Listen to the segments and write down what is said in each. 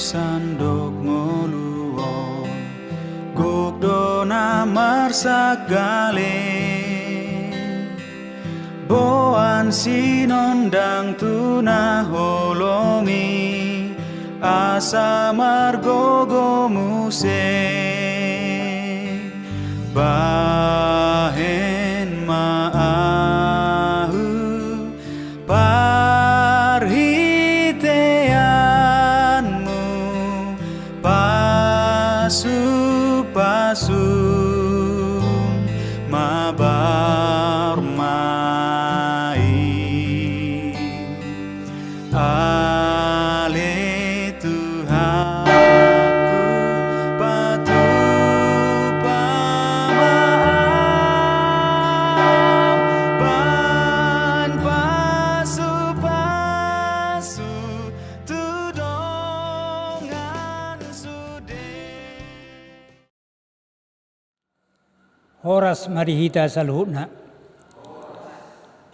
sandok ngoluon gok dona marsak gale boan sinondang tuna holongi asa margogo muse bahen maahu parhiteanmu pasu mabar mai ale Tuhanku patu pamaaf ban pasu tudongan sude. Horas marihita saluhutna.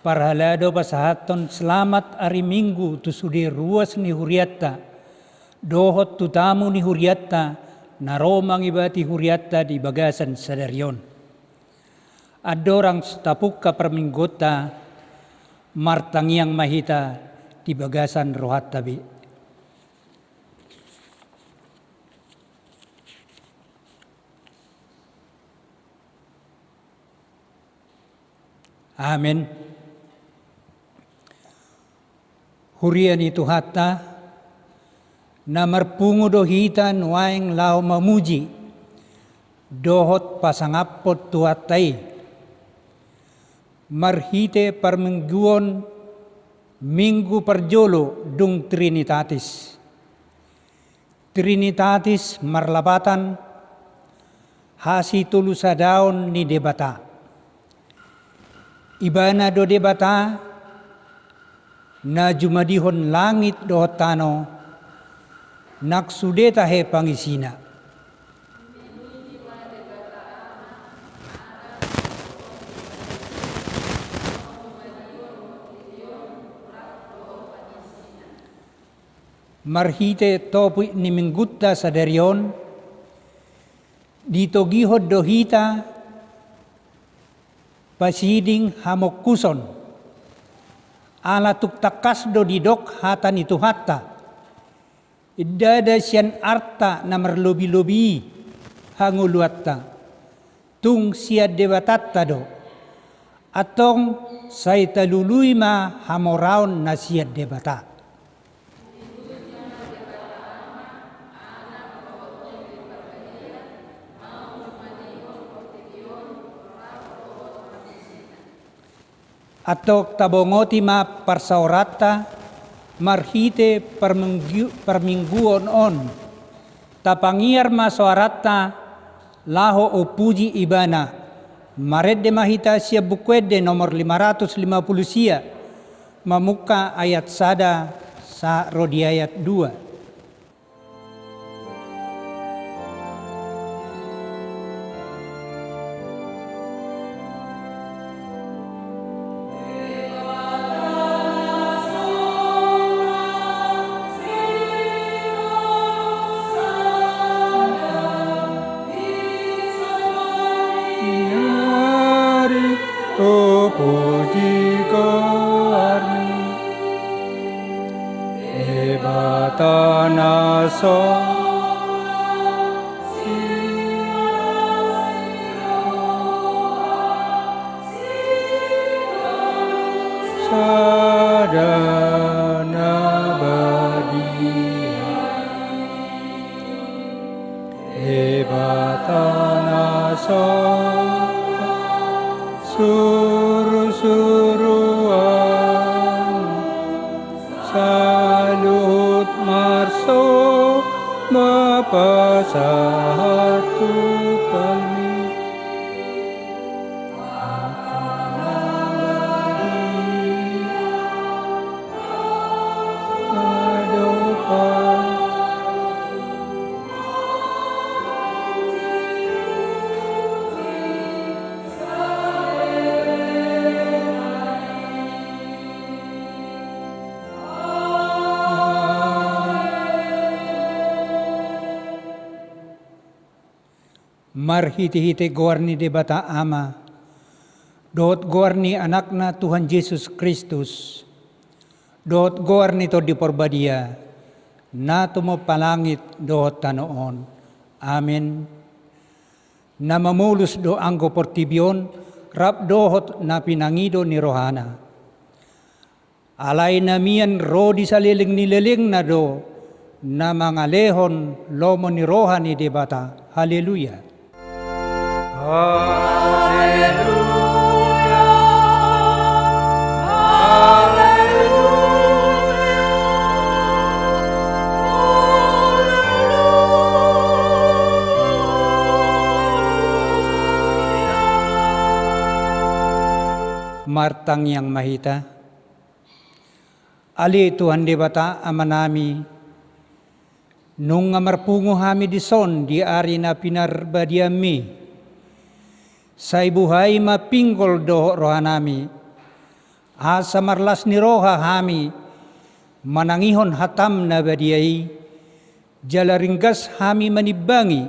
Parhalado pasahaton selamat hari Minggu tu sudi ruas ni huriatta. Dohot tu tamu ni huriatta. Naromang ibati huriatta di bagasan sadarion. Adorang stapukka perminggota. Martangiang mahita di bagasan rohat tabi. Amin. Hurian itu hatta na marpungo dohitan waeng lao mamuji dohot pasangapot tuatai marhite parmingguon minggu perjolo dung Trinitatis marlapatan hasi tulusadaon ni debata ibana do debata na jumadihon langit dohot tano naksudeta he pangisina. Marhite topu ni minggutta sadarion ditogihod dohita pasiding hamokuson ala tuktakas do didok hatan itu hatta idada sian arta na marlobi-lobi hanguluatta tung siad dewatatta do atong say talului ma hamoraon na siad debata. Atok tabongoti ma parsaorata marhite permingguon on tapangiar ma soarata laho o puji ibana maredde mahita sia bukwede nomor 550 sia mamuka ayat sada sa rodi ayat 2. Salut marso mapasahatu palmi marhiti-hiti goarni debata ama, dohot goarni anakna Tuhan Yesus Kristus, dohot goarni to di porbadia, na tumo palangit dohot tanoon. Amin. Na mamulus do anggo portibion, rap dohot na pinangido ni rohana. Alay namian ro di saliling nililing na do, na mga lehon lomo ni rohani debata. Haleluya. Martang yang mahita, ali Tuhan debata amanami, nung amarpungo hami di son di ari na pinarbadiami, sa ibuhay mapinggol do rohanami, asa marlas ni roha hami, manangihon hatam na badiay, jalaringgas hami manibangi,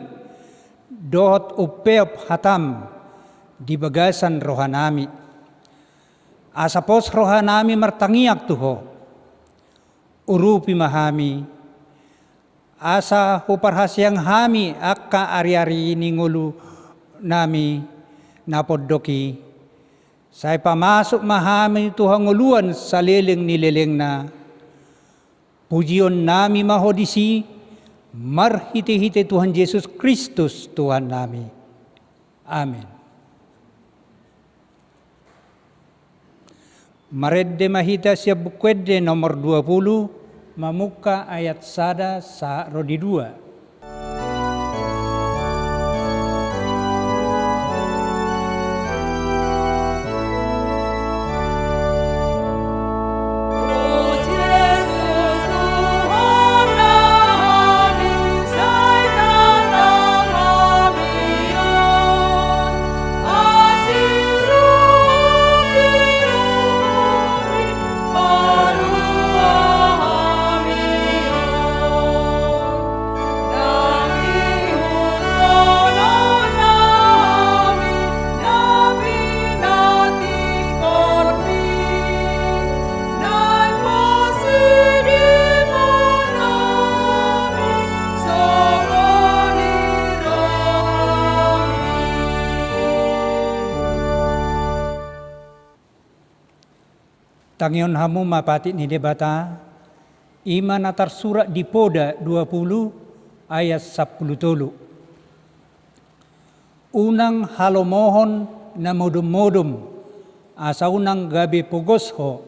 dohot upeop hatam, di bagasan rohanami. Asa pos rohanami martangiak tuho, urupi mahami, asa huparhasyang hami akka ari-ari ningulu nami napoddoki, say pamasok mahami tuhang uluan sa liling nililing na, pujion nami mahodisi, marhiti-hiti Tuhan Yesus Kristus Tuhan nami. Amen. Maredde mahita siya bukwede nomor 20, mamuka ayat sada sa rodi 2. Tangyon hamu mapati ni debata, ima natar surat di Poda 20 ayat 10. Unang halomohon na modum-modum, asa unang gabi pugos ho,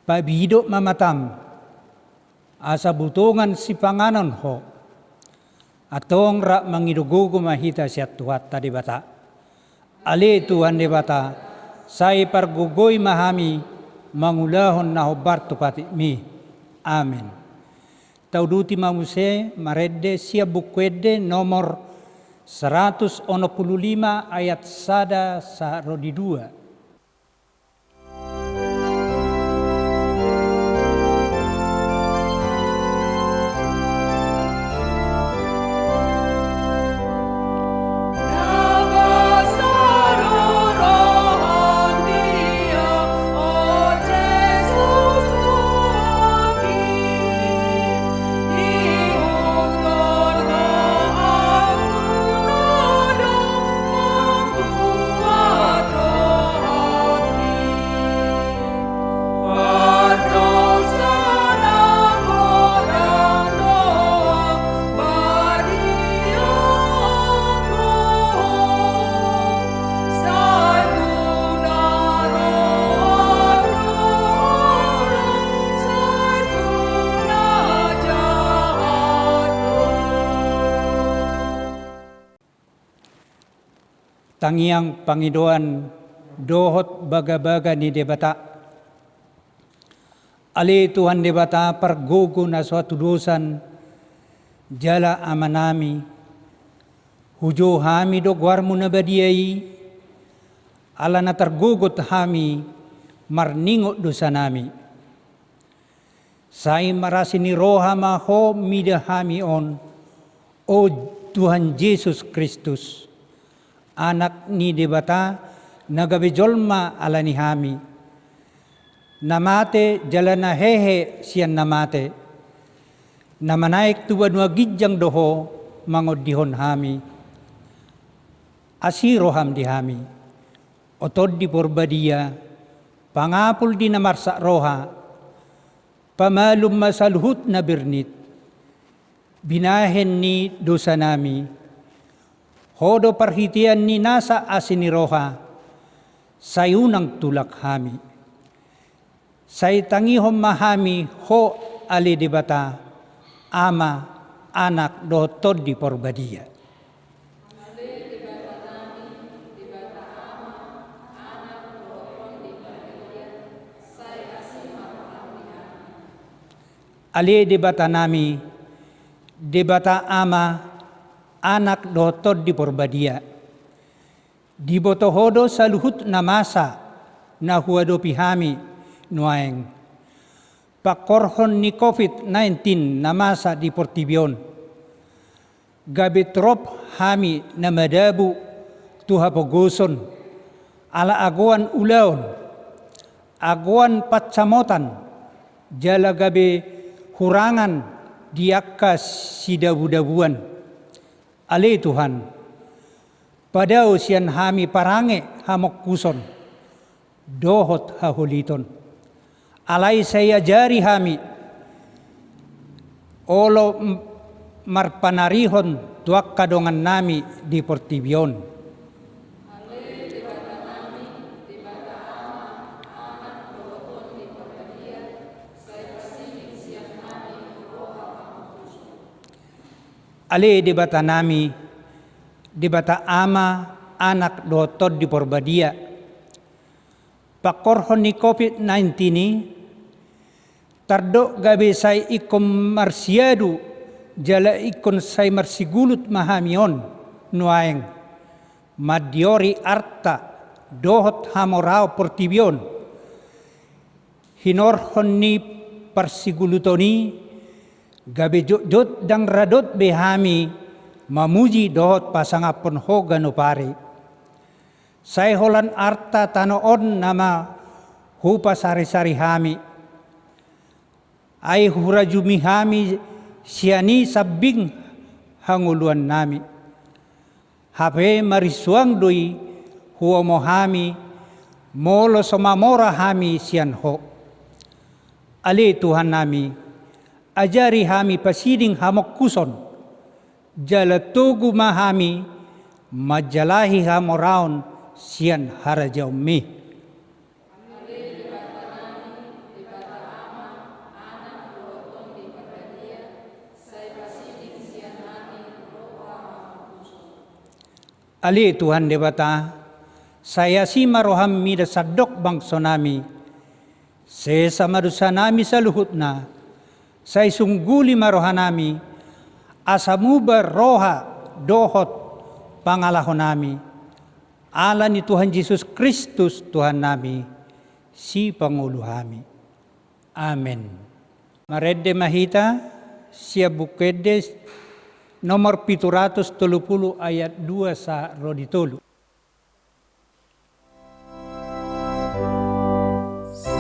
pabido mamatam, asa butungan si panganon ho, atong ra mangidugugo mahita siya tuhat ta debata. Ali Tuhan debata, say pargugoy mahami mangulahon na hobar tupati mi. Amen. Tauduti mamuse maredde siya bukwede nomor 115 ayat sada sa rodi 2. Tangiang Pangidoan dohot baga-baga ni debata. Ali Tuhan debata pargugo na suatu dosan jala amanami. Hujo hami do guarmu na badiyai. Ala na targugot hami marningot dosa nami. Say marasi ni roha maho mida hami on. O Tuhan Yesus Kristus, anak ni Debata, nagabijolma alani hami. Namate jalana hehe siyan namate, namanaik tuwa nuwa gidyang doho mangodihon hami. Asiro ham di hami, otod di porbadia, pangapul di namarsa roha, pamalum masaluhut na birnit, binahen ni dosa nami, hodo parhitian ni nasa asiniroha, sayunang tulak hami. Say tangihom mahami ho ali Debata, ama, anak dotod di porbadia. Ali Debata nami, Debata ama, anak dotod di porbadia. Di botohodo sa luhut na masa na huwado pihami nuaeng. Pakorhon ni COVID-19 na masa di Portibion. Gabitrop hami na madabu tuhapoguson. Ala aguan ulaon, aguan patsamotan, jala gabi hurangan diakas si dabu-dabuan. Ali Tuhan, padao siyan hami parange hamok kuson, dohot hahuliton. Alay saya jari hami, olo marpanarihon tuak kadongan nami di Portibion. Ali Debata nami, Debata ama, anak dotod di porbadia. Pakorhon ni COVID-19 ni, tardo gabi say ikom marsiadu, jala ikon say marsigulut mahamion, nuaeng. Madiori arta, dohot hamorao Portibion. Hinorhon ni parsigulutoni, gabi jot dang radot behami, mamuji dohot pasangapon hoga no pari. Say holan arta tanoon nama hupa sari-sari hami. Ay hurajumi hami siani sabing hanguluan nami. Hape marisuang doi huwa mo hami, molo somamora hami sian ho. Ali Tuhan nami, ajari hami pasiding hamok kuson, jala tugu mahami, majalahi hamoraon sian harajaw mi. Ali Tuhan Debata, saya si maroham mida sadok bangso nami, sesa madusa nami sa luhut na, say sungguli marohanami, asamuba roha dohot pangalahon nami, ala ni Tuhan Yesus Kristus Tuhan nami, si Pangulo hami. Amen. Marede mahita, siya bukede, nomor 730 ayat 2 sa Roditolo. Sa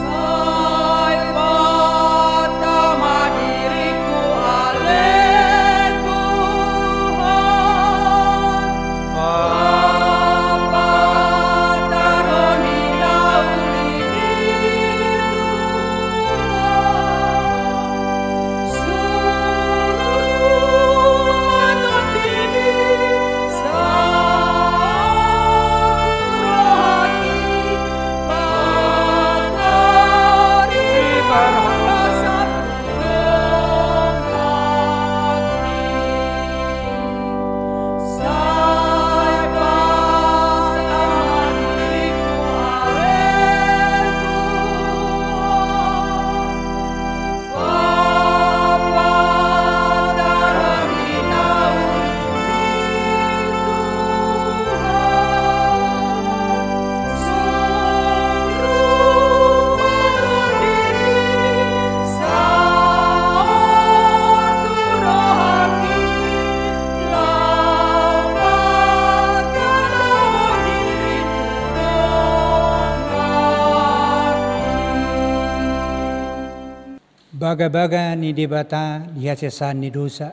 Baga-baga ni debata dihasesan ni dosa.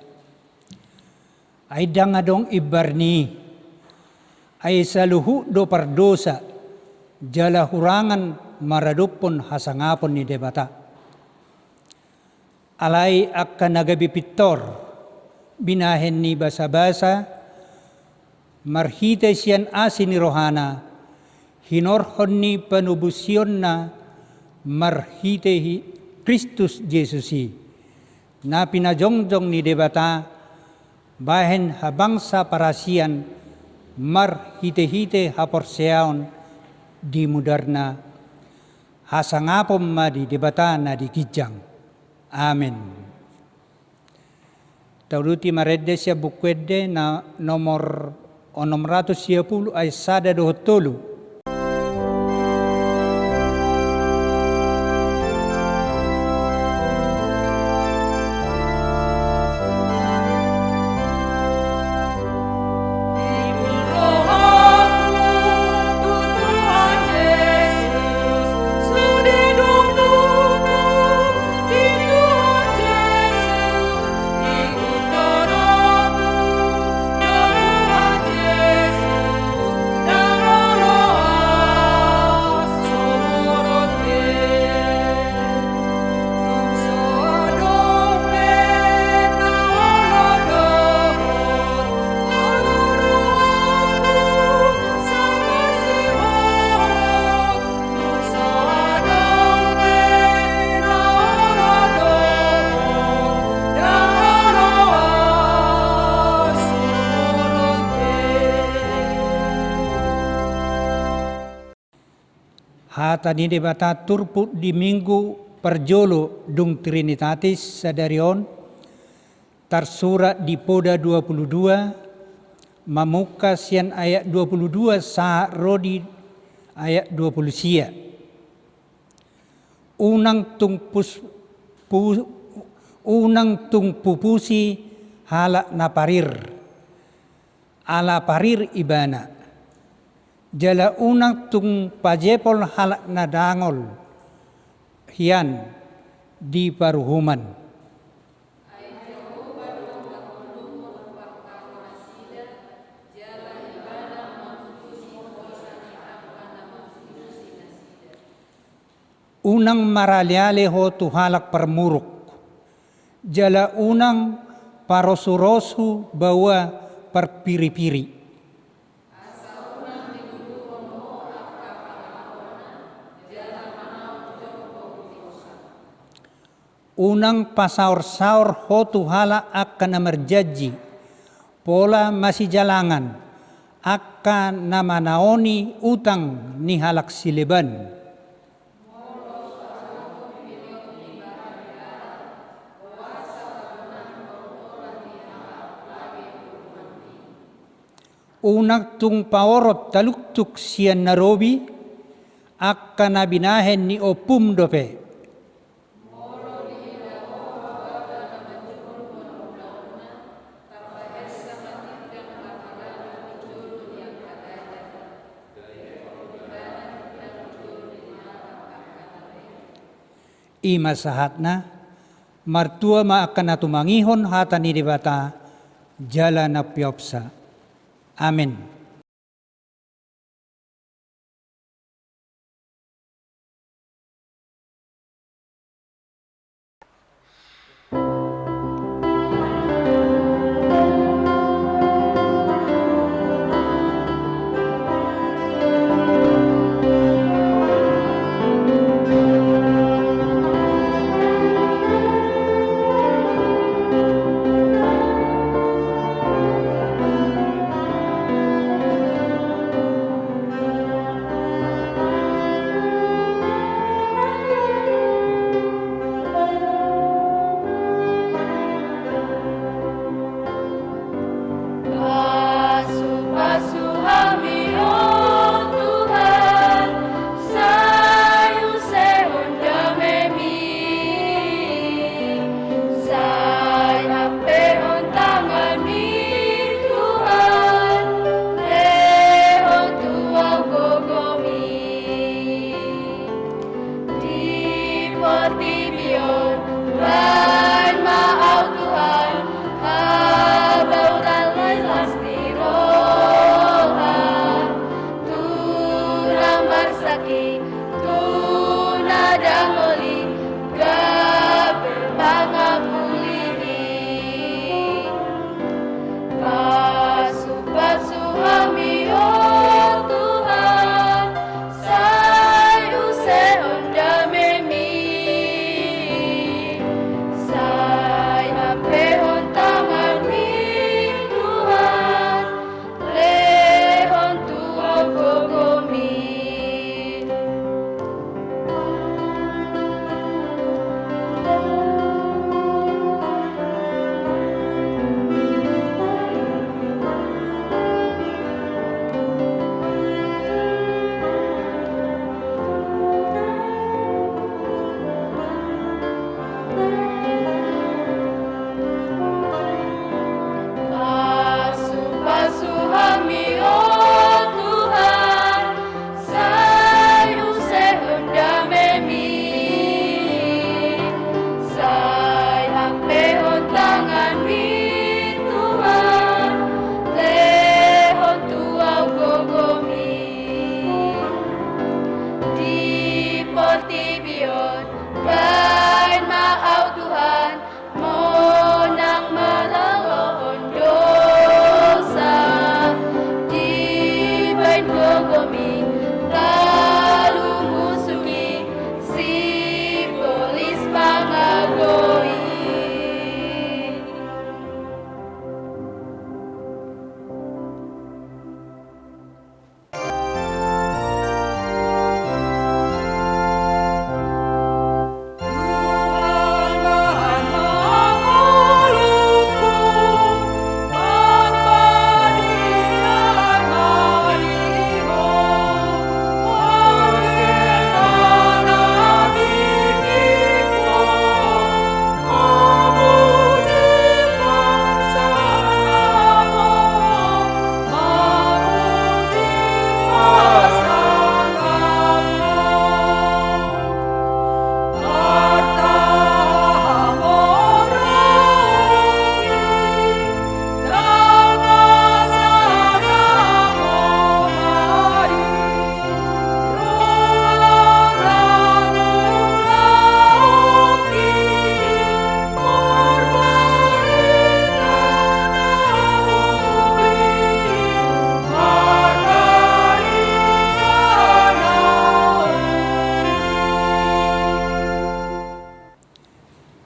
Ay dangadong ibarni. Ay saluhu do pardosa. Jala hurangan maradupon hasangapon ni debata. Alay akan nagabipitor. Binahen ni basa-basa. Marhite siyan asin ni rohana. Hinorhon ni panubusyon na marhite Kristus Jesusi na pinajongjong ni debata bahen habangsa parasian mar hite-hite haporseaon di mudarna hasangapom ma di debata na di kijang. Amen. Tauruti maredde siya bukwede na nomor 610 ay sada dohotolu. Hata ni debata turput di minggu perjolo dung Trinitatis sadarion tersurat di Poda 22 mamuka sian ayat 22 sa rodi ayat 20 sia. Unang tung pupusi hala na parir. Ala parir ibana. Jala unang tung pajepol halak na dangol hian di paruhuman. Unang maralyale ho tu halak permuruk. Jala unang parosurosu bawa perpiri-piri. Unang pasaur-saur hotu hala akan namerjaji pola masih jalangan akan namanaoni utang ni halak sileban. Unang tung paorot taluktuk sian narobi akan nabinahen ni opum dope. Ima sahatna, martua ma akan natumangihon hata ni debata, jala na piopsa. Amin.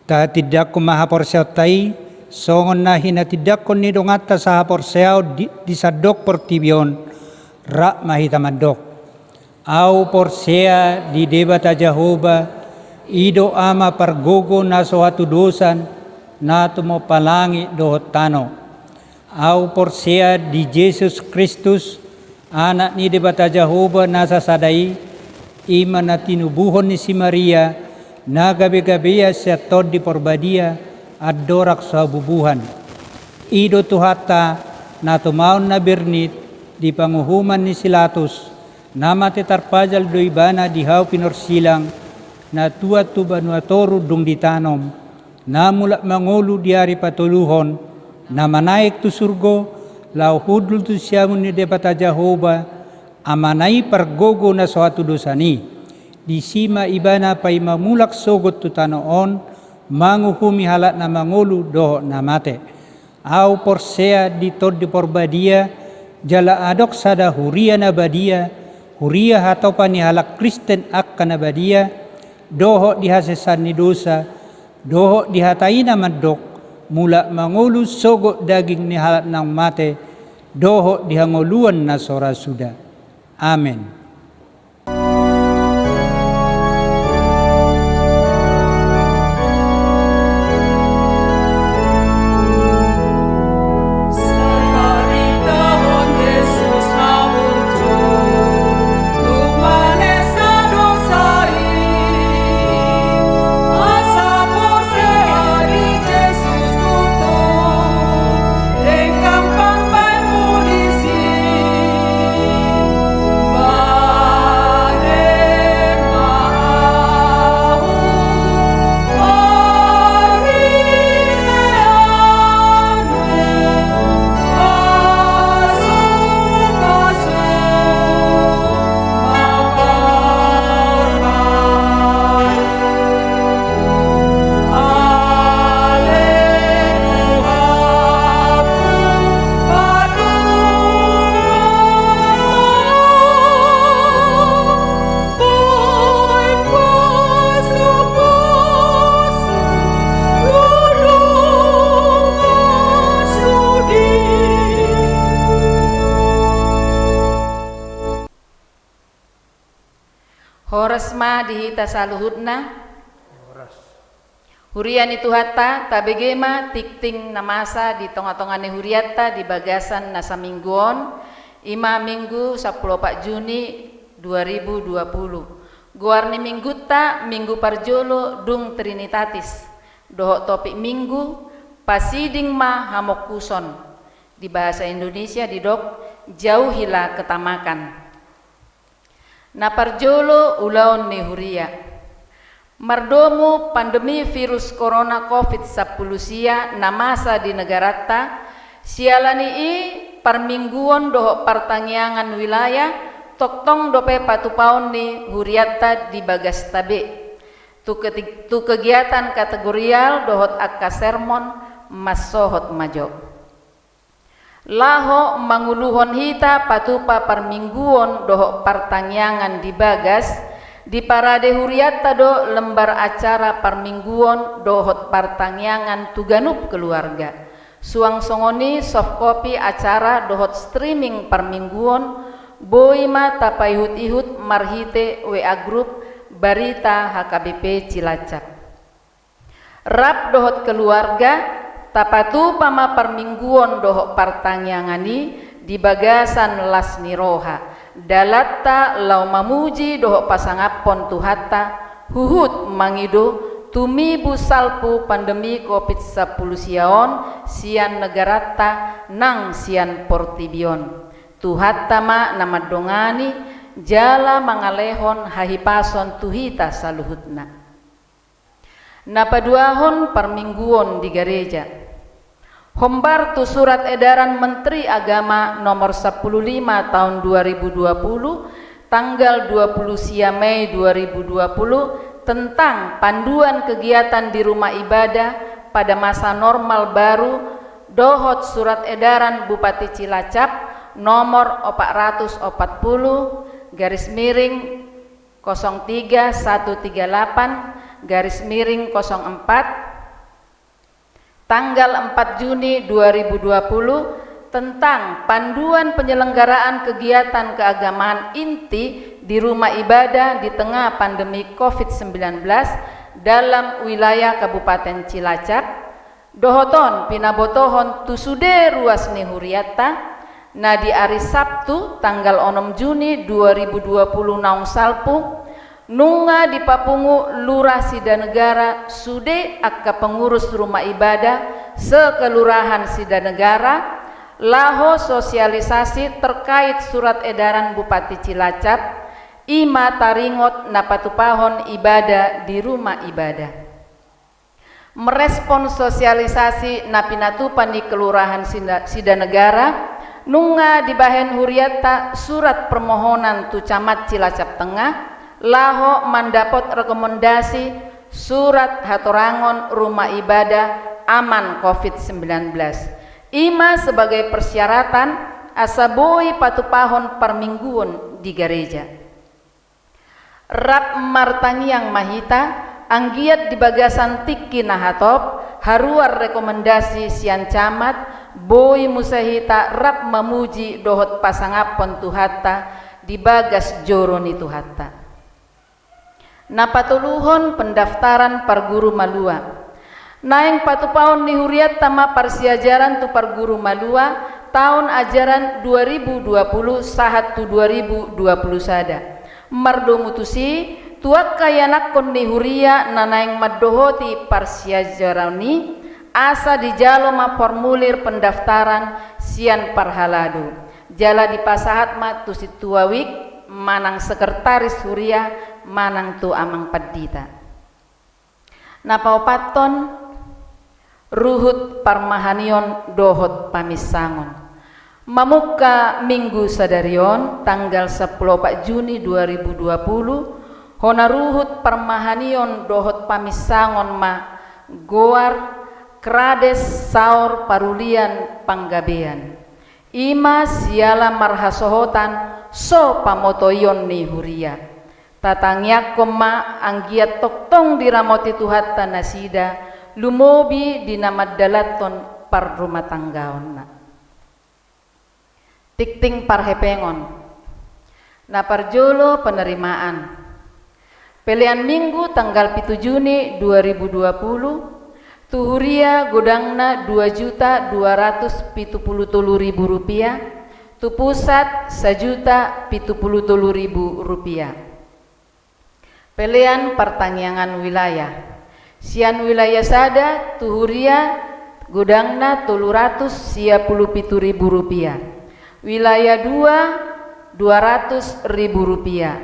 Ta tidak ko mahaporsyaw tay, songon na hinatidak ko nidongat ta sa haporsyaw di sadok portibyon, ra mahitamadok. Au porsea di debata Jehovah, ido ama pargogo na suatu dosan, na tumo palangi dohot tano. Au porsea di Jesus Kristus, anak ni debata Jehovah nasa sadai, ima na tinubuhon ni si Maria, na gabi-gabiya siya tod di porbadia, at dorak sa bubuhan. Ido tuhata na tumaon na birnit, di panguhuman ni Silatus, na matitarpajal do ibana di haw pinorsilang, na tuat tuba nuatoru dung ditanom, na mula mangulu diari patuluhon, na manaik tu surgo, lau hudul tu siyamun ni debata Jehovah, amanai pargogo na suatu dosani, di sima ibana pay mamulak sogot tu tanoon, manguhumi halat na mangulu doho na mate. Au porsea di tod di porbadia, jala adok sada huria na badia, huria hatau pani halak Kristen akka na badia, doho dihasesan ni dosa, doho dihatai na madok, mula mangulu sogot daging ni halat ng mate, doho dihanguluan na sora suda. Amen. Horesma dihita saluhutna, hurian itu hatta tabegema tikting namasa di tonga-tongane huriatta di bagasan nasa mingguon, ima minggu 14 Juni 2020. Guarni minggutta minggu parjolo dung Trinitatis, dohok topik minggu pasiding ma hamokuson, di bahasa Indonesia didok jauhilah ketamakan. Na parjolo ulaon ni huria. Mardomu pandemi virus corona COVID-19 sia namasa di negarata, sialani i parmingguon doho pertangyangan wilayah, toktong dope patupaon ni huriatta di bagas tabe. Tu kegiatan kategorial dohot akka sermon masohot majo. Laho manguluhon hita patupa parmingguon doho pertangyangan di bagas, di parade huriatta do lembar acara parmingguon dohot pertangyangan tuganup keluarga. Suang songoni soft copy acara dohot streaming parmingguon, boima tapaihut-ihut marhite WA group Barita HKBP Cilacap. Rap dohot keluarga, tapatu pama parmingguon dohok partangyangani di bagasan las niroha, dalatta lau mamuji dohok pasangapon tuhatta, huhut mangido tumibu salpu pandemi COVID-19 sian negaratta nang sian portibion. Tuhatta ma nama dongani jala mangalehon hahipason tuhita saluhutna. Napaduahon parmingguon di gereja. Hombar tu surat edaran Menteri Agama nomor 15 tahun 2020 tanggal 20 Mei 2020 tentang panduan kegiatan di rumah ibadah pada masa normal baru dohot surat edaran Bupati Cilacap nomor 440 /03138 /04 tanggal 4 Juni 2020 tentang panduan penyelenggaraan kegiatan keagamaan inti di rumah ibadah di tengah pandemi COVID-19 dalam wilayah Kabupaten Cilacap, dohoton pinabotohon tusude ruas ni Huriatta, na di hari Sabtu tanggal 6 Juni 2020 naung salpu, nunga di Papungu Lurah Sidanegara sude akka pengurus rumah ibadah sekelurahan Sidanegara, laho sosialisasi terkait surat edaran Bupati Cilacap, ima taringot napatupahon ibadah di rumah ibadah. Merespon sosialisasi napinatupan di Kelurahan Sidanegara, nunga di Bahen Huriatta surat permohonan tu Camat Cilacap Tengah, laho mandapot rekomendasi surat hatorangon rumah ibadah aman COVID-19. Ima sebagai persyaratan asaboi patupahon permingguan di gereja. Rap martangiang mahita anggiat di bagasan tiki nahatop haruar rekomendasi sian camat boi musahita rap memuji dohot pasangapon tuhatta di bagas joroni tuhatta. Napatuluhon pendaftaran parguru malua. Naeng patupahon ni Huriatta ma parsiajaran tu parguru malua tahun ajaran 2020 sahat tu 2020 sada. Mardo mutusi tuak kayanakon ni Huria nanaeng maddohoti parsiajarani asa dijalo ma formulir pendaftaran sian parhalado. Jala di pasahat ma tu situawik manang sekretaris Huria manang tu amang padita. Napaupaton ruhut parmahanion dohot pamisangon. Mamuka minggu sadarion tanggal 10 Pak Juni 2020 honaruhut parmahanion dohot pamisangon ma goar krades saur parulian panggabean. Ima siala marhasohotan so pamotoyon ni Huria. Tatangyak koma anggiat toktong diramoti tuhatta nasida lumobi dinamadalaton par rumah tanggaon na. Tikting parhepengon na parjolo penerimaan pelian minggu tanggal 7 Juni 2020 tuhuria godangna 2.273.000 rupiah tu pusat 1.073.000 rupiah. Pelian pertanyaan wilayah sian wilayah sada tuhuria godangna 310.000 rupiah. Wilayah 2 200.000 rupiah.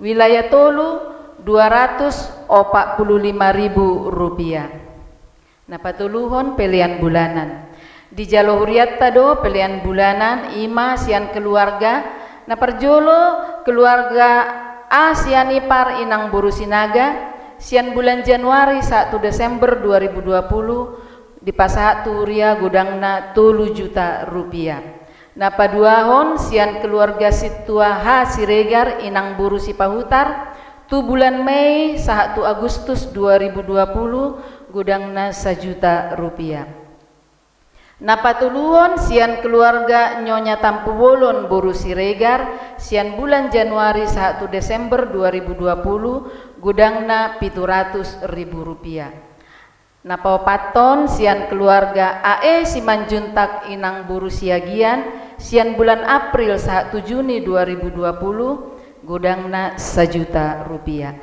Wilayah tolu 245.000 rupiah. Nah patuluhon pelian bulanan. Di Jalo Huriatta do pelian bulanan ima sian keluarga. Nah perjolo keluarga A sian ipar inang buru sinaga sian bulan Januari 1 Desember 2020 di pasahat turia gudangna 3 juta rupiah. Napa duahon sian keluarga situa ha siregar inang buru sipahutar tu bulan Mei sahat tu Agustus 2020 gudangna 1 juta rupiah. Napa tuluon sian keluarga Nyonya Tampu Wolon buru siregar sian bulan Januari sahat tu Desember 2020 gudangna 700.000 rupiah. Napa paton sian keluarga AE Simanjuntak inang buru siagian sian bulan April sahat 7 Juni 2020 gudangna 1 juta rupiah.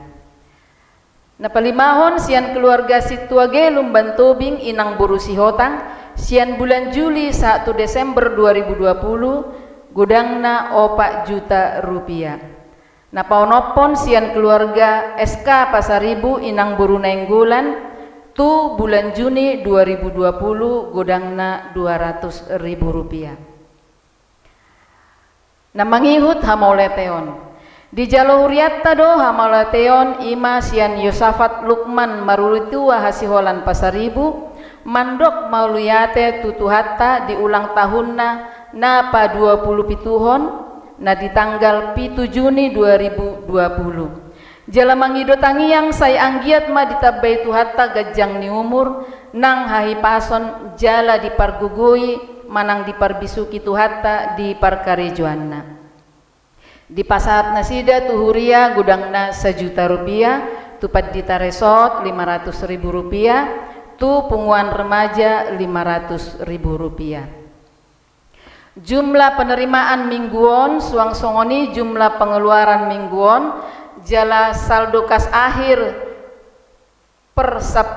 Napalimahon sian keluarga Situage Lumbantobing inang buru sihotang sian bulan Juli 1 Desember 2020 gudangna 4 juta rupiah. Napaonopon sian keluarga SK Pasaribu inang buru nainggulan tu bulan Juni 2020 gudangna 200.000 rupiah. Namangihut hamauleteon di Jalo Huriatta do hamauleteon ima sian Yosafat Lukman marulitua hasiholan Pasaribu mandok mauluyate tutuhatta di ulang tahunna napa 20 pituhon na di tanggal 7 Juni 2020 Jala mangido tangiang say anggiat ma ditabay tuhatta gajang ni umur nang hahipason jala dipargugui manang diparbisuki tuhatta di parkarejuanna. Di pasahat na sida tuhuria gudang na Rp1.000.000, tupad di taresot Rp500.000, tu punguan remaja Rp500.000. Jumlah penerimaan mingguan suang songoni, jumlah pengeluaran mingguan jala saldo kas akhir per 10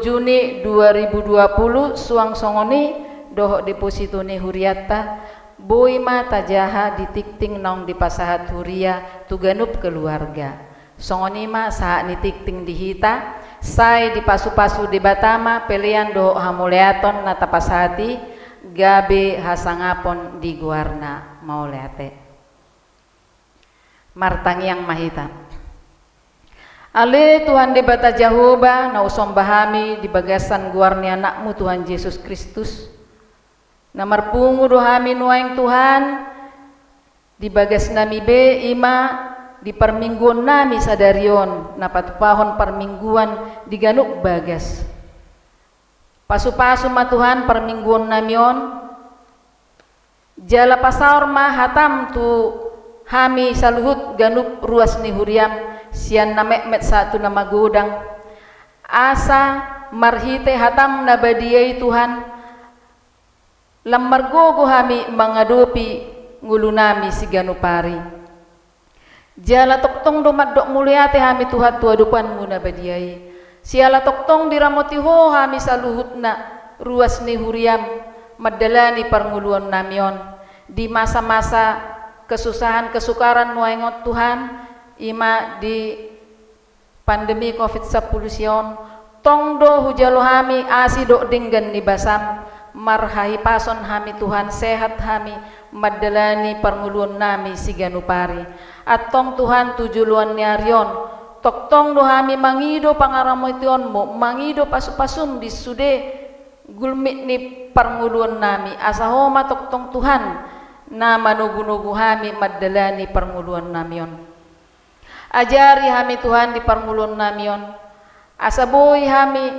Juni 2020 suang songoni dohok deposito ni huriata boy mata jaha ditikting nong di pasahat huria tuganup keluarga songoni ma saat ni tikting dihita say di pasu-pasu di batama pelian dohok hamuleaton na tapasati gabe hasangapon di guarna mauleate martangi yang mahita. Ale Tuhan di bata Jehovah na usom bahami di bagasan guarni anakmu Tuhan Yesus Kristus. Na marpungu dohami nuaing Tuhan di bagas nami be ima di permingguan nami sadarion na patupahon permingguan di ganuk bagas. Pasu-pasu ma Tuhan permingguan namion jala pasaur ma hatam tu hami saluhut ganuk ruas ni huriam sian na met satu nama gudang asa marhite hatam na badiyay Tuhan lammargogo hami mangadupi ngulu nami si ganupari jala toktong domadok muliate hami Tuhan tuadupan muna badiyay siala toktong diramoti ho hami saluhut na ruas ni huriam madalani parnguluan namion di masa-masa kesusahan kesukaran nuaingot Tuhan ima di pandemi COVID-19 sion tongdo hujalo hami asidok dinggan ni basam marhahi pason hami Tuhan sehat hami madalani parnguluan nami si ganupari atong Tuhan tujuluan niarion toktong do hami mangido pangaramo ition mo mangido pasu-pasum di sude gulmit ni parnguluan nami asahoma toktong Tuhan na manugu-nugu hami madalani parnguluan namion. Ajari hami Tuhan di parngulun namion asaboy hami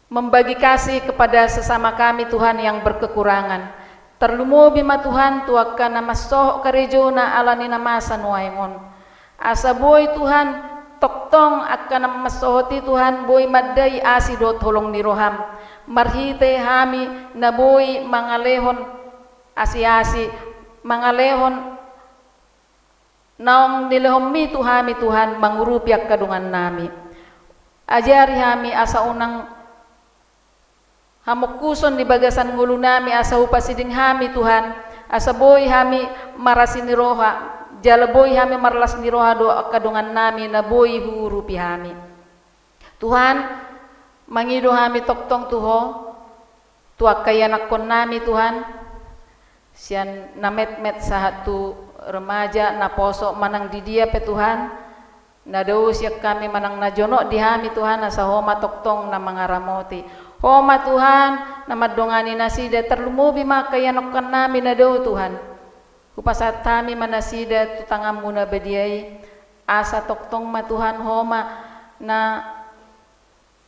membagi kasih kepada sesama kami Tuhan yang berkekurangan terlumubi ma Tuhan tuakka na masoh karejo na alani na masa nuaingon asaboy Tuhan toktong akan na masohoti Tuhan boy maday asidot holong ni roham marhite hami na boy mangalehon asi-asi mangalehon naong nilehommi tuhami Tuhan mangurupiak kadungan nami ajari hami asa unang hamukuson di bagasan ngulu nami asa upasiding hami Tuhan asa boy hami marasi ni roha jala boy hami marlas ni roha do kadungan nami na boy hurupi hami Tuhan mangido hami toktong tuho tuak kayanak kon nami Tuhan sian namet-met sahat tu remaja na posok manang di dia pe Tuhan na daus yak kami manang najono di hami Tuhan asa homa toktong na mangaramoti homa Tuhan na madongani nasida terlumubi makayanokkan nami na daw Tuhan kupasat kami manasida tutangam muna badiay asa toktong ma Tuhan homa na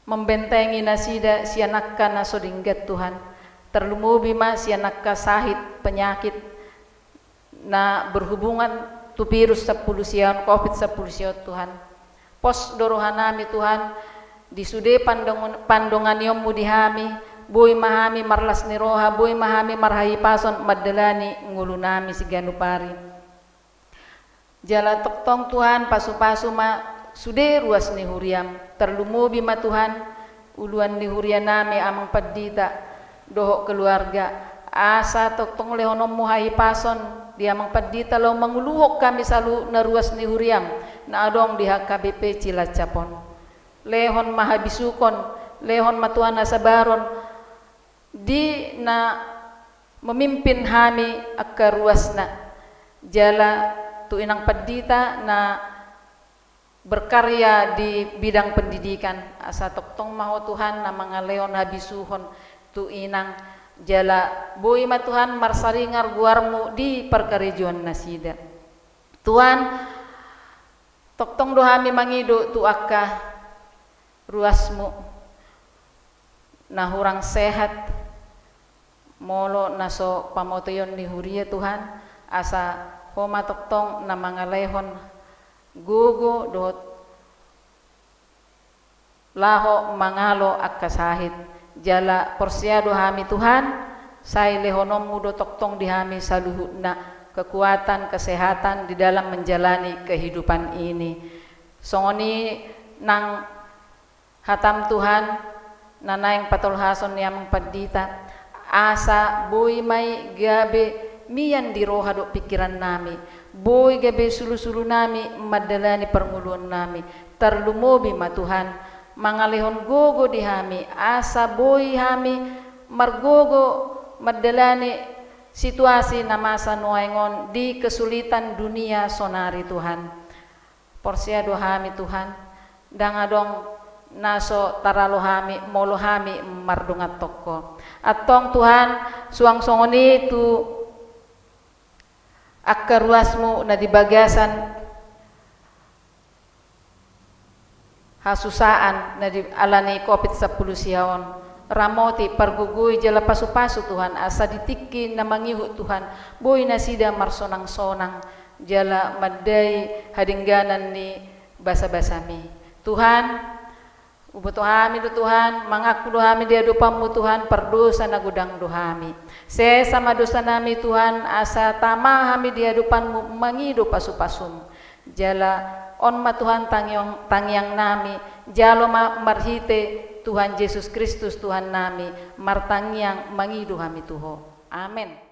membentengi nasida sianakka na sodinggat Tuhan terlumubi ma sianakka sahit penyakit na berhubungan tu virus 10 sian COVID-19 Tuhan pos dorohan nami Tuhan di sude pandongan yom di hami boy mahami marlas ni roha boy mahami marhahi pason madalani ngulu nami si ganupari jala toktong Tuhan pasu-pasu ma sude ruas ni huriam terlumubi ma Tuhan uluan ni hurian nami amang padita dohok keluarga asa toktong lehonom muhahi pason dia mangpadita law manguluhok kami salu na ruas ni huriam na adong di HKBP Cilacapon lehon mahabisukon lehon matuan na sabaron di na memimpin hami akka ruas na jala tu inang padita na berkarya di bidang pendidikan asa toktong maho Tuhan na mga lehon habisuhon tu inang jala boy ma Tuhan marsaringar guarmu di perkarejuan nasida Tuhan Toktong dohami mangido tu akka ruasmu na hurang sehat molo naso pamotoyon ni huria Tuhan asa homa toktong na mangalehon gugo dot laho mangalo akkasahit jala porsiado hami Tuhan sai lehonom mudo toktong dihami saluhut na kekuatan, kesehatan di dalam menjalani kehidupan ini. Songoni nang hatam Tuhan, nanaing patolhason yang padita, asa boy may gabe miyan di roha do pikiran nami, boy gabe sulu-sulu nami madalani pernguluan nami, terlumobi ma Tuhan, mangalihon gogo di hami, asa boy hami margogo madalani situasi na masa nuaingon di kesulitan dunia sonari Tuhan. Porsiado hami Tuhan, dangadong naso taralohami molohami mardungat toko. Atong Tuhan suang songoni tu akaruasmu na di bagasan hasusaan na di alani COVID-10 siyaon. Ramoti pargugui jala pasu-pasu Tuhan asa ditiki na mangihu Tuhan boy na sida marsonang-sonang jala madai hadingganan ni basa-basami Tuhan ubuto hami do Tuhan mangaku do hami dia dupamu Tuhan perdosa na gudang do hami se sama dosa nami Tuhan asa tama hami dia dupanmu mangido pasu-pasum jala on ma Tuhan tangyang nami jalo ma marhite Tuhan Yesus Kristus Tuhan nami martangyang mangidu hami Tuho. Amin.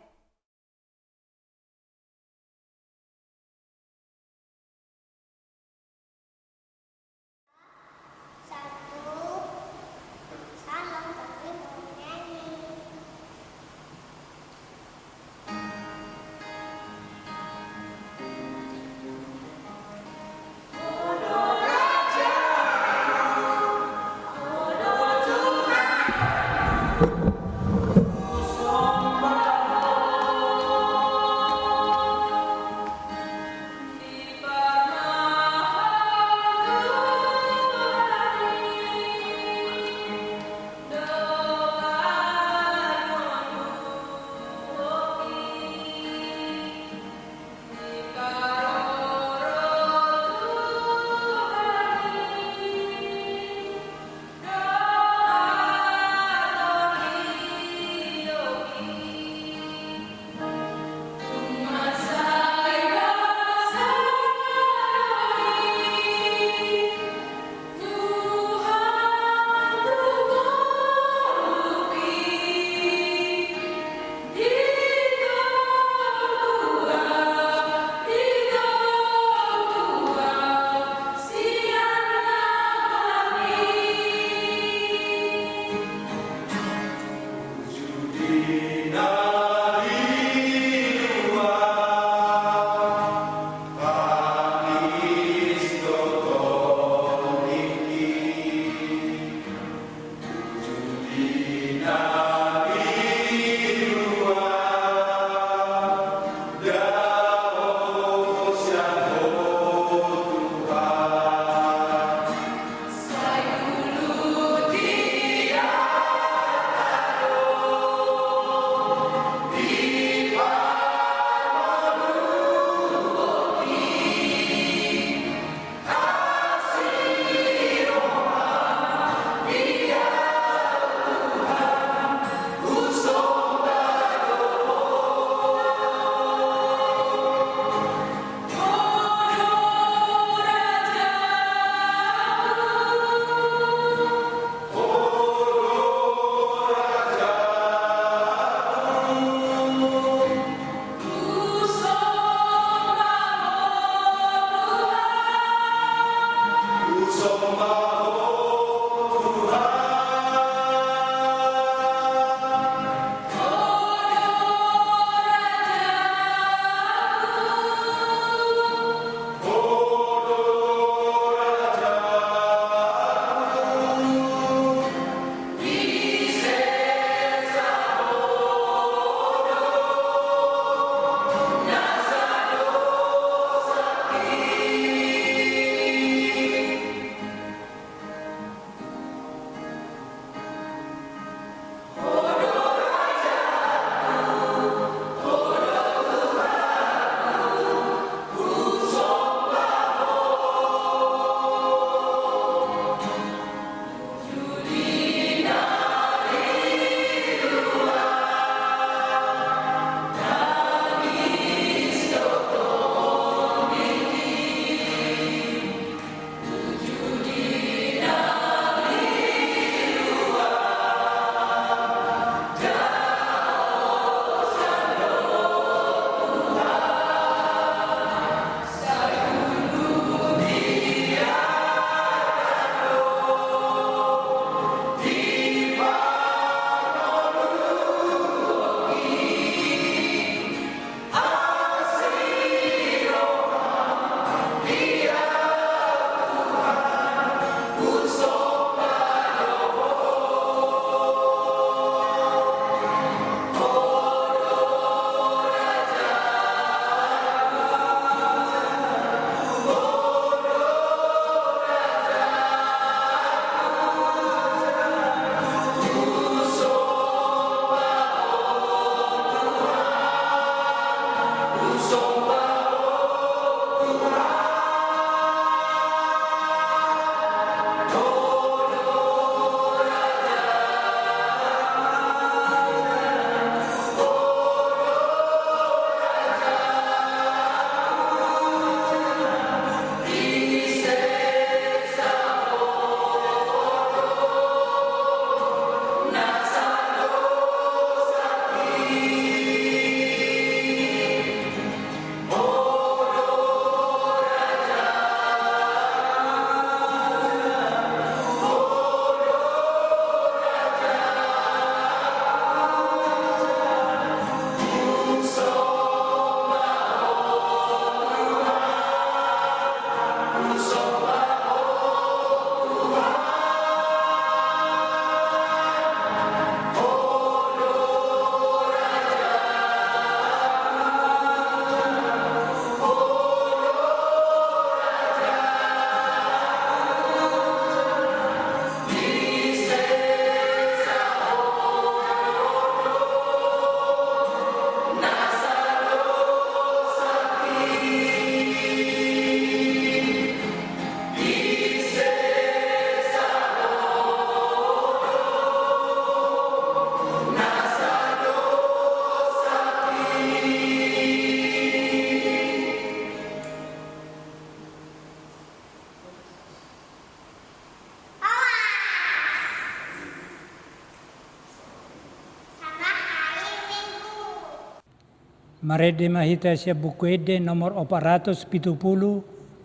Marede mahita siya bukuede nomor 470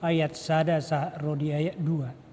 ayat 1 sa rodi ayat 2.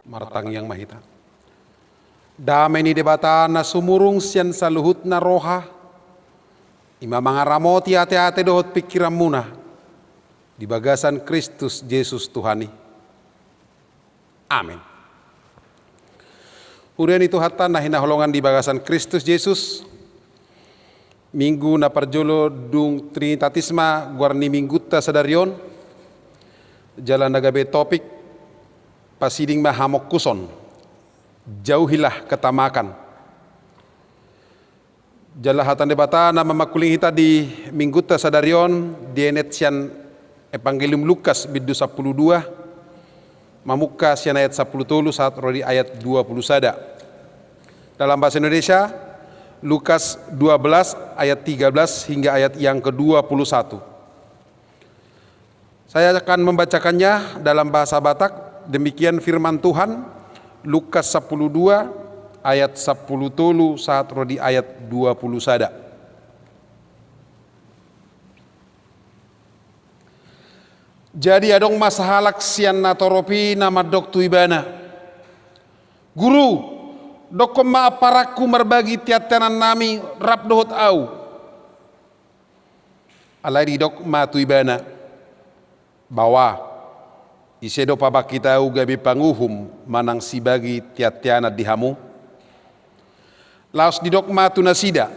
Martang yang mahita. Damai ni debata na sumurung sian saluhut na roha. Ima mga ramoti ate-ate dohot pikiran muna. Di bagasan Kristus Yesus Tuhani. Amin. Urian itu hatta na hinaholongan di bagasan Kristus Yesus. Minggu na parjolo dung Trinitatisma guarni minggutta sadarion. Jalan nagabe topik pasiding mahamok kuson, jauhilah ketamakan. Jalahatan debata na mamakuling hita di mingguta sadarion dienet sian Evangelium Lukas bidu 12, mamuka sian ayat 10 saat rodi ayat 20 sada. Dalam bahasa Indonesia, Lukas 12 ayat 13 hingga ayat yang ke-21. Saya akan membacakannya dalam bahasa Batak. Demikian firman Tuhan, Lukas 12 ayat 10 saat rodi ayat 20 sada. Jadi adong masahalak sian natoropi nama dok tuibana. Guru, dok ma aparaku merbagi tiatanan nami rap dohot au. Alai di dok ma tuibana. Bawa. Isedo pabak kita gabi panguhum manang sibagi tiatiana dihamu. Laos didokma tunasida.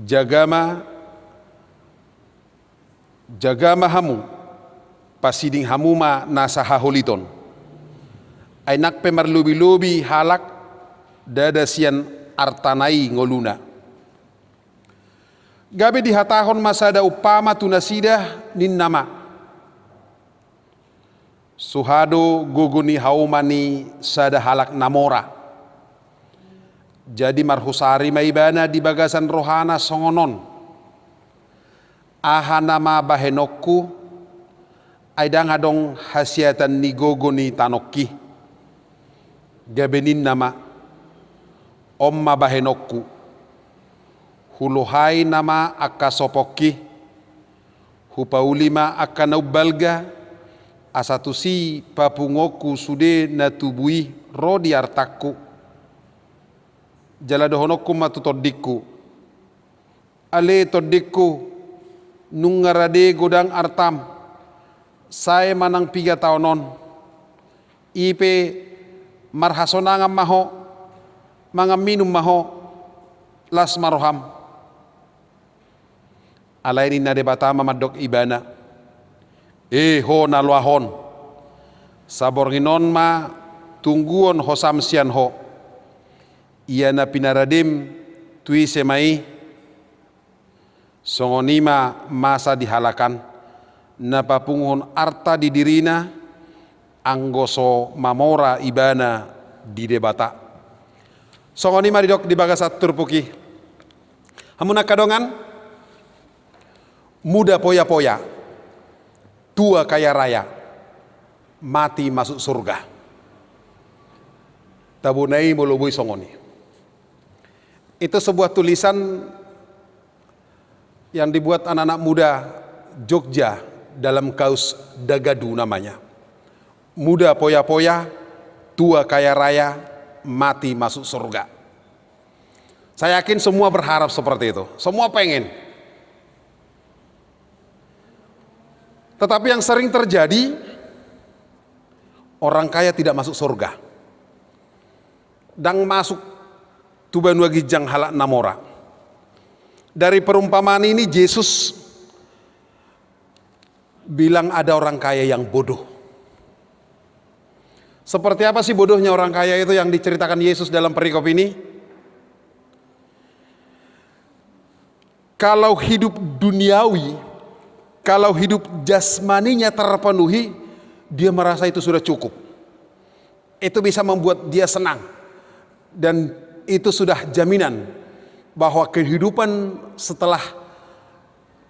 Jagama hamu pasiding hamuma nasa haholiton. Ainak pemerlubi-lubi halak dadasian artanai ngoluna. Gabi dihatahon masada upama tunasida nin nama. Suhado guguni haumani sada halak namora. Jadi marhusari maibana di bagasan rohana songonon. Aha nama bahenokku aidang adong hasiatan ni guguni tanokki. Gabenin nama omma bahenokku. Huluhai nama akasopokki. Hupaulima akanaubalga. Asatusi papungoku sude natubui rodi artaku. Jaladohonokku matutodikku. Ale todikku nungarade godang artam. Saya manang 3 tahunon. Ipe marhasonangam maho. Mga minum maho. Las maroham. Alay ni nadebata mamadok ibana. Ho naluahon. Sabornginon ma tungguon ho samsian ho. Ia na pinaradim tui semai. Songonima masa dihalakan. Na papungon arta di dirina. Anggoso mamora ibana di debata. Songonima didok di bagasat turpuki. Hamuna kadongan. Muda poya-poya. Tua kaya raya, mati masuk surga. Tabunai mulubui songoni. Itu sebuah tulisan yang dibuat anak-anak muda Jogja dalam kaus dagadu namanya. Muda poya-poya, tua kaya raya, mati masuk surga. Saya yakin semua berharap seperti itu, semua pengen. Tetapi yang sering terjadi, orang kaya tidak masuk surga. Dan masuk tuban wagijang halak namora. Dari perumpamaan ini Yesus bilang ada orang kaya yang bodoh. Seperti apa sih bodohnya orang kaya itu yang diceritakan Yesus dalam perikop ini? Kalau hidup duniawi, kalau hidup jasmaninya terpenuhi, dia merasa itu sudah cukup. Itu bisa membuat dia senang. Dan itu sudah jaminan bahwa kehidupan setelah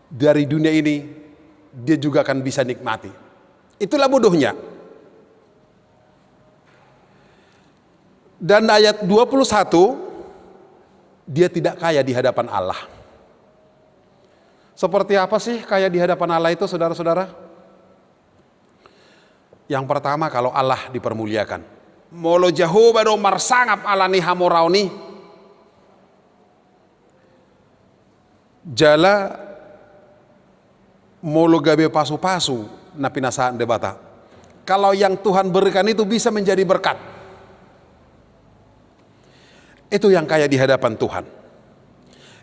dari dunia ini dia juga akan bisa nikmati. Itulah bodohnya. Dan ayat 21, dia tidak kaya di hadapan Allah. Seperti apa sih kaya di hadapan Allah itu, saudara-saudara? Yang pertama, kalau Allah dipermuliakan. Molo Jehovah do marsangap Allah ni hamorau ni. Jala molo gabe pasu-pasu na pinasaan debata. Kalau yang Tuhan berikan itu bisa menjadi berkat. Itu yang kaya di hadapan Tuhan.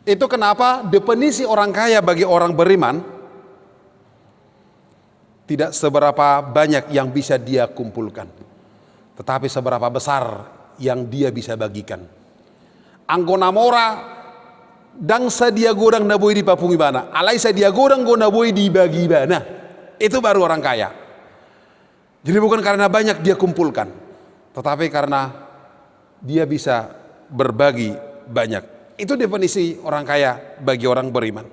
Itu kenapa definisi orang kaya bagi orang beriman tidak seberapa banyak yang bisa dia kumpulkan, tetapi seberapa besar yang dia bisa bagikan. Anggona mora dang sadia godang naboi di papungi bana, alai sadia godang go naboi di bagi bana. Itu baru orang kaya. Jadi bukan karena banyak dia kumpulkan, tetapi karena dia bisa berbagi banyak. Itu definisi orang kaya bagi orang beriman.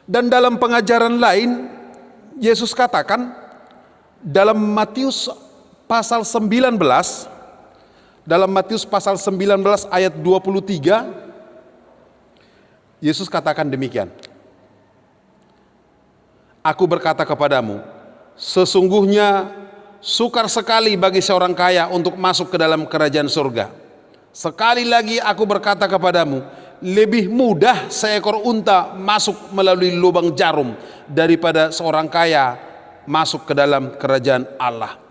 Dan dalam pengajaran lain, Yesus katakan dalam Matius pasal 19, dalam Matius pasal 19 ayat 23, Yesus katakan demikian. Aku berkata kepadamu, sesungguhnya sukar sekali bagi seorang kaya untuk masuk ke dalam kerajaan surga. Sekali lagi aku berkata kepadamu, lebih mudah seekor unta masuk melalui lubang jarum daripada seorang kaya masuk ke dalam kerajaan Allah.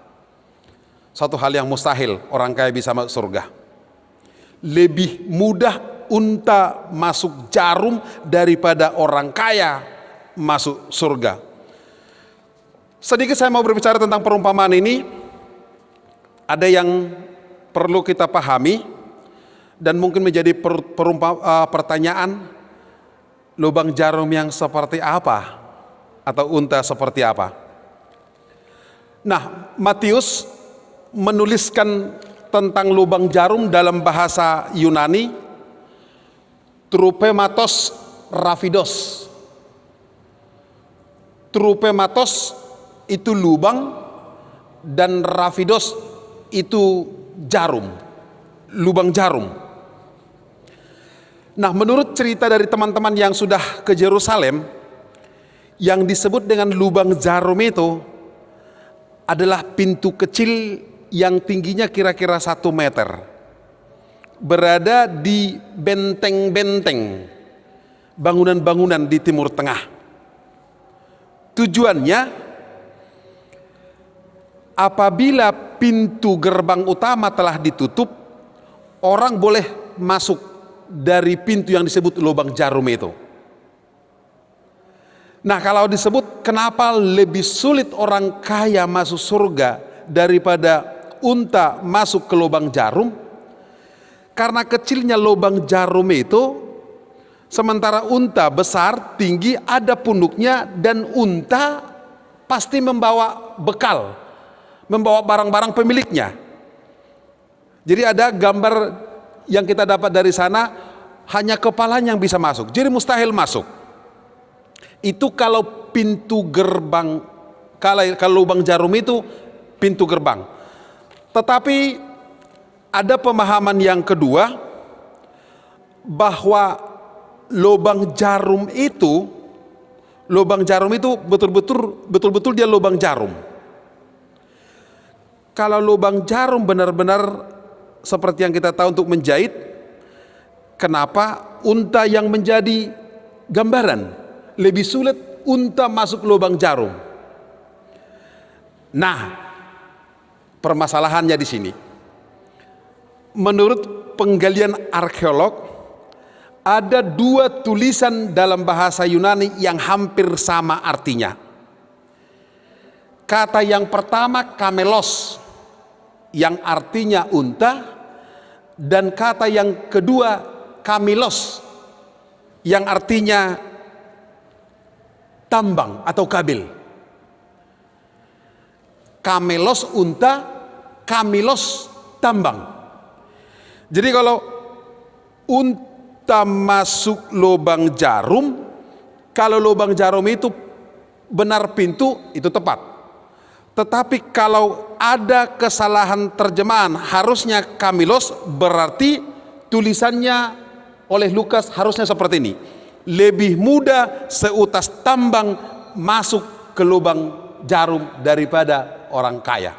Satu hal yang mustahil orang kaya bisa masuk surga. Lebih mudah unta masuk jarum daripada orang kaya masuk surga. Sedikit saya mau berbicara tentang perumpamaan ini. Ada yang perlu kita pahami dan mungkin menjadi pertanyaan, lubang jarum yang seperti apa atau unta seperti apa. Nah, Matius menuliskan tentang lubang jarum dalam bahasa Yunani, trupematos rafidos. Trupematos itu lubang dan rafidos itu jarum, lubang jarum. Nah, menurut cerita dari teman-teman yang sudah ke Yerusalem, yang disebut dengan lubang jarum itu adalah pintu kecil yang tingginya kira-kira 1 meter, berada di benteng-benteng bangunan-bangunan di Timur Tengah. Tujuannya, apabila pintu gerbang utama telah ditutup, orang boleh masuk dari pintu yang disebut lubang jarum itu. Nah, kalau disebut kenapa lebih sulit orang kaya masuk surga daripada unta masuk ke lubang jarum? Karena kecilnya lubang jarum itu, sementara unta besar, tinggi, ada punduknya, dan unta pasti membawa bekal, membawa barang-barang pemiliknya. Jadi ada gambar yang kita dapat dari sana, hanya kepalanya yang bisa masuk, jadi mustahil masuk. Itu kalau pintu gerbang, kalau lubang jarum itu pintu gerbang. Tetapi ada pemahaman yang kedua, bahwa lubang jarum itu lubang jarum itu betul-betul dia lubang jarum. Kalau lubang jarum benar-benar seperti yang kita tahu untuk menjahit, kenapa unta yang menjadi gambaran? Lebih sulit unta masuk lubang jarum. Nah, permasalahannya di sini. Menurut penggalian arkeolog, ada dua tulisan dalam bahasa Yunani yang hampir sama artinya. Kata yang pertama kamelos, yang artinya unta, dan kata yang kedua kamilos, yang artinya tambang atau kabel. Kamelos unta, kamilos tambang. Jadi kalau unta masuk lubang jarum, kalau lubang jarum itu benar pintu, itu tepat. Tetapi kalau ada kesalahan terjemahan, harusnya kamilos, berarti tulisannya oleh Lukas harusnya seperti ini. Lebih mudah seutas tambang masuk ke lubang jarum daripada orang kaya.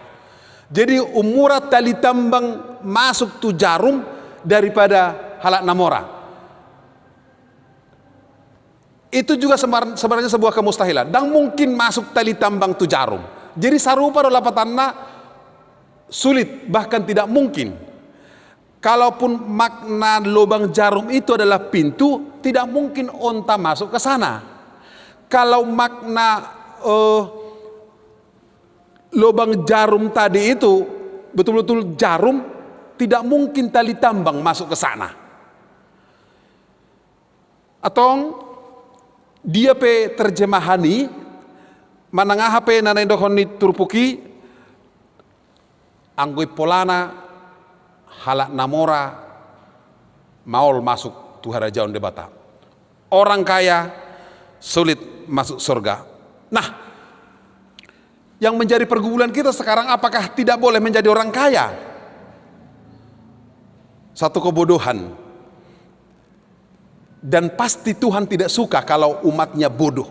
Jadi umurat tali tambang masuk tu jarum daripada halak namora. Itu juga sebenarnya sebuah kemustahilan. Dan mungkin masuk tali tambang tu jarum. Jadi sarupa do lapatanna sulit, bahkan tidak mungkin. Kalaupun makna lubang jarum itu adalah pintu, tidak mungkin onta masuk ke sana. Kalau makna lubang jarum tadi itu betul-betul jarum, tidak mungkin tali tambang masuk ke sana. Atau dia pe terjemahani manangah pe nanay dohoni turpuki anggoi polana halak namora maol masuk tuhara jaun debata. Orang kaya sulit masuk surga. Nah, yang menjadi pergumulan kita sekarang, apakah tidak boleh menjadi orang kaya? Satu kebodohan. Dan pasti Tuhan tidak suka kalau umatnya bodoh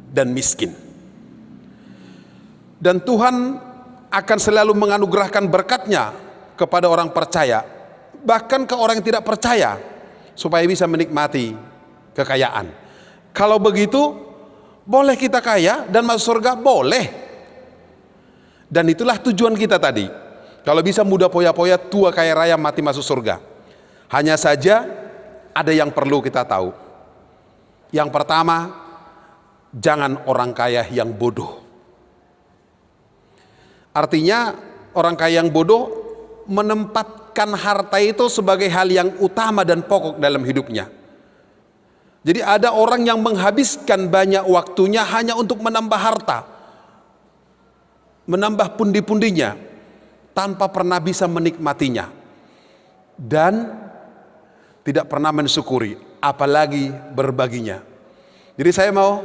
dan miskin. Dan Tuhan akan selalu menganugerahkan berkatnya kepada orang percaya, bahkan ke orang yang tidak percaya, supaya bisa menikmati kekayaan. Kalau begitu, boleh kita kaya dan masuk surga? Boleh. Dan itulah tujuan kita tadi. Kalau bisa muda poya-poya, tua kaya raya, mati masuk surga. Hanya saja ada yang perlu kita tahu. Yang pertama, jangan orang kaya yang bodoh. Artinya orang kaya yang bodoh menempatkan harta itu sebagai hal yang utama dan pokok dalam hidupnya. Jadi ada orang yang menghabiskan banyak waktunya hanya untuk menambah harta, menambah pundi-pundinya, tanpa pernah bisa menikmatinya, dan tidak pernah mensyukuri, apalagi berbaginya. Jadi saya mau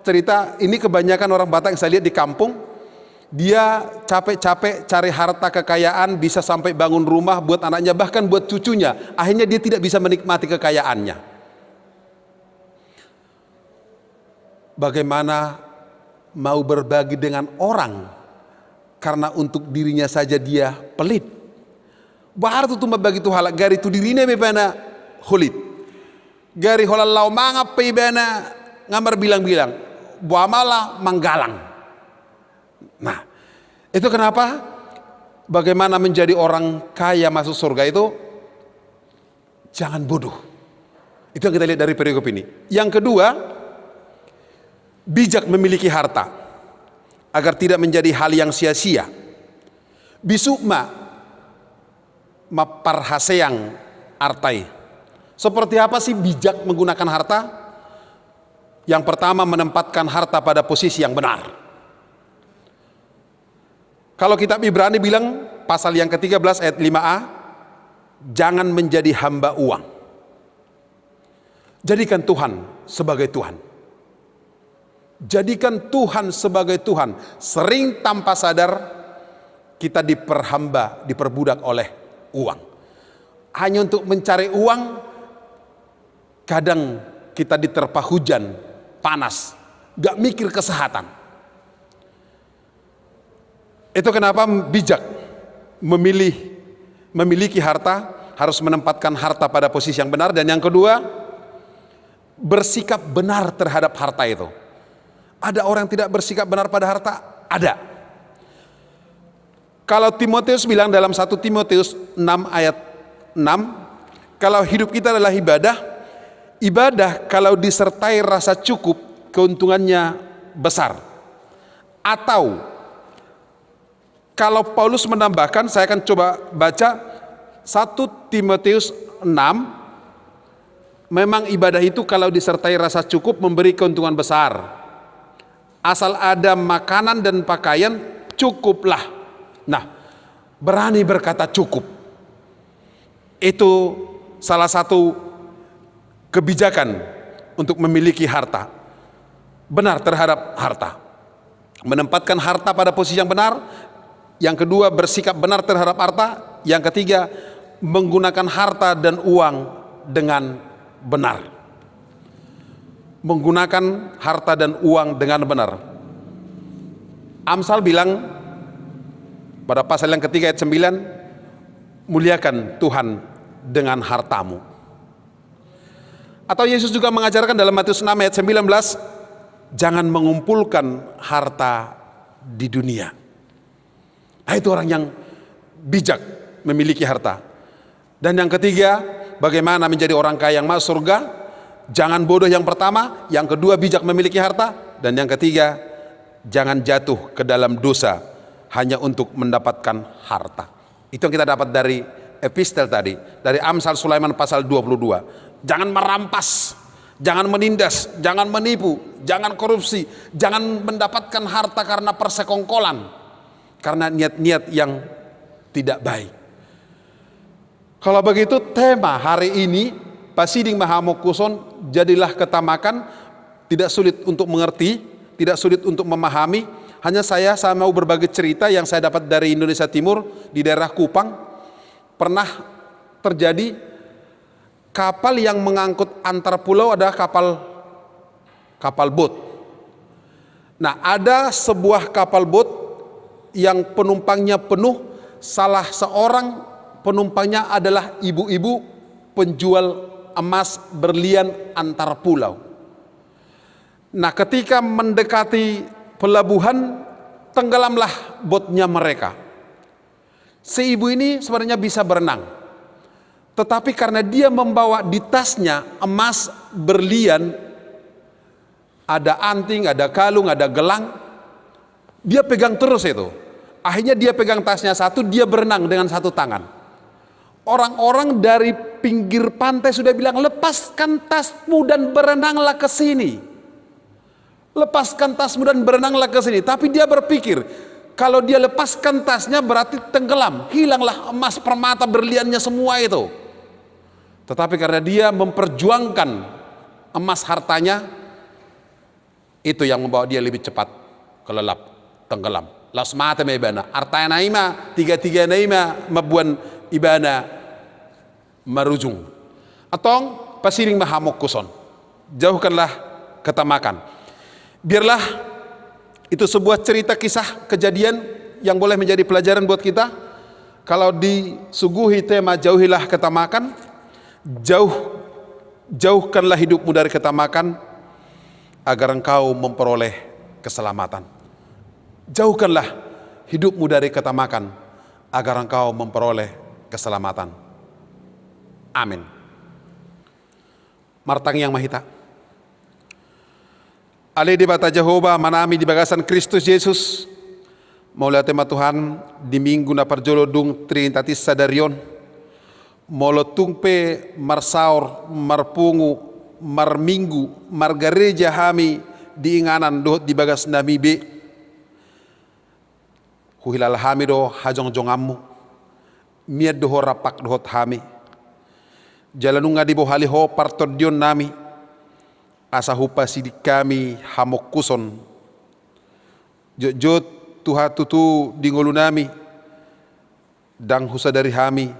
cerita, ini kebanyakan orang Batak yang saya lihat di kampung. Dia capek-capek cari harta kekayaan, bisa sampai bangun rumah buat anaknya, bahkan buat cucunya. Akhirnya dia tidak bisa menikmati kekayaannya. Bagaimana mau berbagi dengan orang karena untuk dirinya saja dia pelit? Bahar tu bagi tu halak gari tu dirinya bebana hulit. Gari holalau mangap bebana ngamar bilang-bilang, buamala manggalang. Nah, itu kenapa bagaimana menjadi orang kaya masuk surga itu jangan bodoh. Itu yang kita lihat dari perikop ini. Yang kedua, bijak memiliki harta agar tidak menjadi hal yang sia-sia. Bisukma maparhaseang artai. Seperti apa sih bijak menggunakan harta? Yang pertama, menempatkan harta pada posisi yang benar. Kalau kitab Ibrani bilang pasal yang ke-13 ayat 5a, jangan menjadi hamba uang. Jadikan Tuhan sebagai Tuhan. Jadikan Tuhan sebagai Tuhan. Sering tanpa sadar kita diperhamba, diperbudak oleh uang. Hanya untuk mencari uang, kadang kita diterpa hujan, panas, gak mikir kesehatan. Itu kenapa bijak memiliki harta, harus menempatkan harta pada posisi yang benar. Dan yang kedua, bersikap benar terhadap harta itu. Ada orang yang tidak bersikap benar pada harta? Ada. Kalau Timotius bilang dalam 1 Timotius 6 ayat 6, kalau hidup kita adalah ibadah, ibadah kalau disertai rasa cukup, keuntungannya besar. Atau kalau Paulus menambahkan, saya akan coba baca 1 Timotius 6, memang ibadah itu kalau disertai rasa cukup memberi keuntungan besar. Asal ada makanan dan pakaian, cukuplah. Nah, berani berkata cukup. Itu salah satu kebijakan untuk memiliki harta. Benar terhadap harta. Menempatkan harta pada posisi yang benar. Yang kedua, bersikap benar terhadap harta. Yang ketiga, menggunakan harta dan uang dengan benar. Menggunakan harta dan uang dengan benar. Amsal bilang pada pasal yang ketiga ayat 9, muliakan Tuhan dengan hartamu. Atau Yesus juga mengajarkan dalam Matius 6 ayat 19, jangan mengumpulkan harta di dunia. Nah, itu orang yang bijak memiliki harta. Dan yang ketiga, bagaimana menjadi orang kaya yang masuk surga? Jangan bodoh yang pertama, yang kedua bijak memiliki harta, dan yang ketiga jangan jatuh ke dalam dosa hanya untuk mendapatkan harta. Itu yang kita dapat dari epistel tadi, dari Amsal Sulaiman pasal 22. Jangan merampas, jangan menindas, jangan menipu, jangan korupsi, jangan mendapatkan harta karena persekongkolan, karena niat-niat yang tidak baik. Kalau begitu tema hari ini, Pasiding Mahamokuson, jadilah ketamakan, tidak sulit untuk mengerti, tidak sulit untuk memahami. Hanya saya mau berbagi cerita yang saya dapat dari Indonesia Timur, di daerah Kupang. Pernah terjadi kapal yang mengangkut antar pulau, ada kapal bot. Nah, ada sebuah kapal bot yang penumpangnya penuh, salah seorang penumpangnya adalah ibu-ibu penjual emas berlian antar pulau. Nah, ketika mendekati pelabuhan, tenggelamlah botnya mereka. Si ibu ini sebenarnya bisa berenang, tetapi karena dia membawa di tasnya emas berlian, ada anting, ada kalung, ada gelang, dia pegang terus itu. Akhirnya dia pegang tasnya satu, dia berenang dengan satu tangan. Orang-orang dari pinggir pantai sudah bilang, lepaskan tasmu dan berenanglah ke sini. Lepaskan tasmu dan berenanglah ke sini. Tapi dia berpikir, kalau dia lepaskan tasnya berarti tenggelam, hilanglah emas permata berliannya semua itu. Tetapi karena dia memperjuangkan emas hartanya, itu yang membawa dia lebih cepat kelelap, tenggelam. Las mata me ibana, artaya naima, tiga naima mabuan ibana marujung. Atong Pasiding Mahamokuson, jauhkanlah ketamakan. Biarlah itu sebuah cerita kisah kejadian yang boleh menjadi pelajaran buat kita. Kalau disuguhi tema jauhilah ketamakan, jauhkanlah hidupmu dari ketamakan agar engkau memperoleh keselamatan. Jauhkanlah hidupmu dari ketamakan agar engkau memperoleh keselamatan. Amin. Martang yang mahita. Ale di bata Jehovah manami di bagasan Kristus Yesus. Maulah tema Tuhan di minggu na parjolodung trinitatis sadarion. Molo tungpe marsaur marpungu marminggu margareja hami diinganan dohot di bagas namibe. Huhilal hami do hajong jongammu. Miad doho rapak dohot hami. Jalanunga di bohali ho partodion nami. Asa hupa sidik kami hamokuson. Jot tuha tutu dingolu nami. Dang husa dari hami.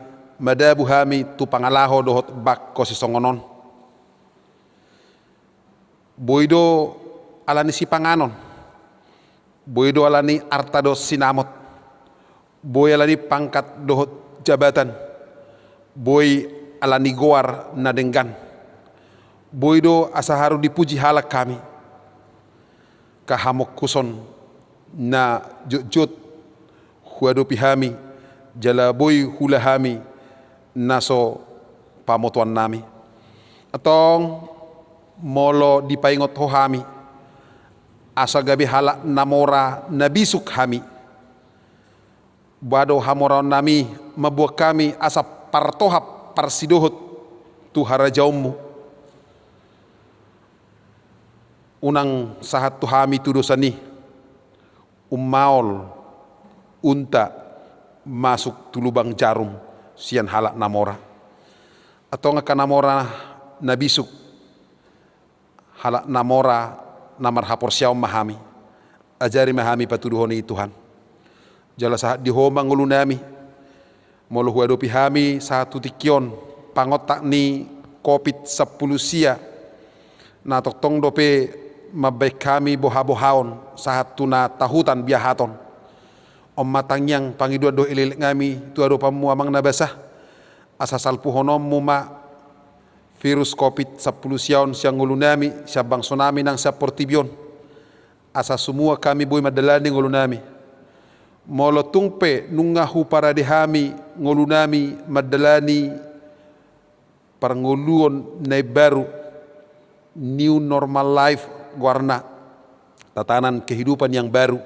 Madabu hami tu pangalaho dohot bak kosi songonon. Boido alani sipanganon, boy do alani arta do sinamot, boy alani pangkat dohot jabatan, boy alani goar na denggan, boy do asa haru dipuji halak kami, kahamok kuson na jut huadopi hami, jala boy hula hami naso pamotuan nami, atong molo dipaingot ho hami, asa gabi halak namora nabisuk hami, bado hamoraon nami mabuak kami asa partohap parsidohot tu harajaumu, unang sahat tu hami tu dosani ummaol unta masuk tu lubang jarum sian halak namora, atau ngaka namora nabisuk halak namora namar hapor siaw mahami, ajari mahami patuduhoni Tuhan, jala sahat dihoma ngulu nami molo huadopi hami satu tikion pangotak ni COVID 10 sia na toktong dope mabaik kami boha-bohaon sahat tuna tahutan biahaton om matangyang pangidua do ililik ngami tu ado pamu amang nabasah asasal puhonom muma virus COVID 10 siaon siang ngulu nami siabang tsunami nang sa portibion asa semua kami boy madalani ngulu nami molo tungpe nungahu para dihami ngulu nami madalani paranguluon na baru new normal life warna tatanan kehidupan yang baru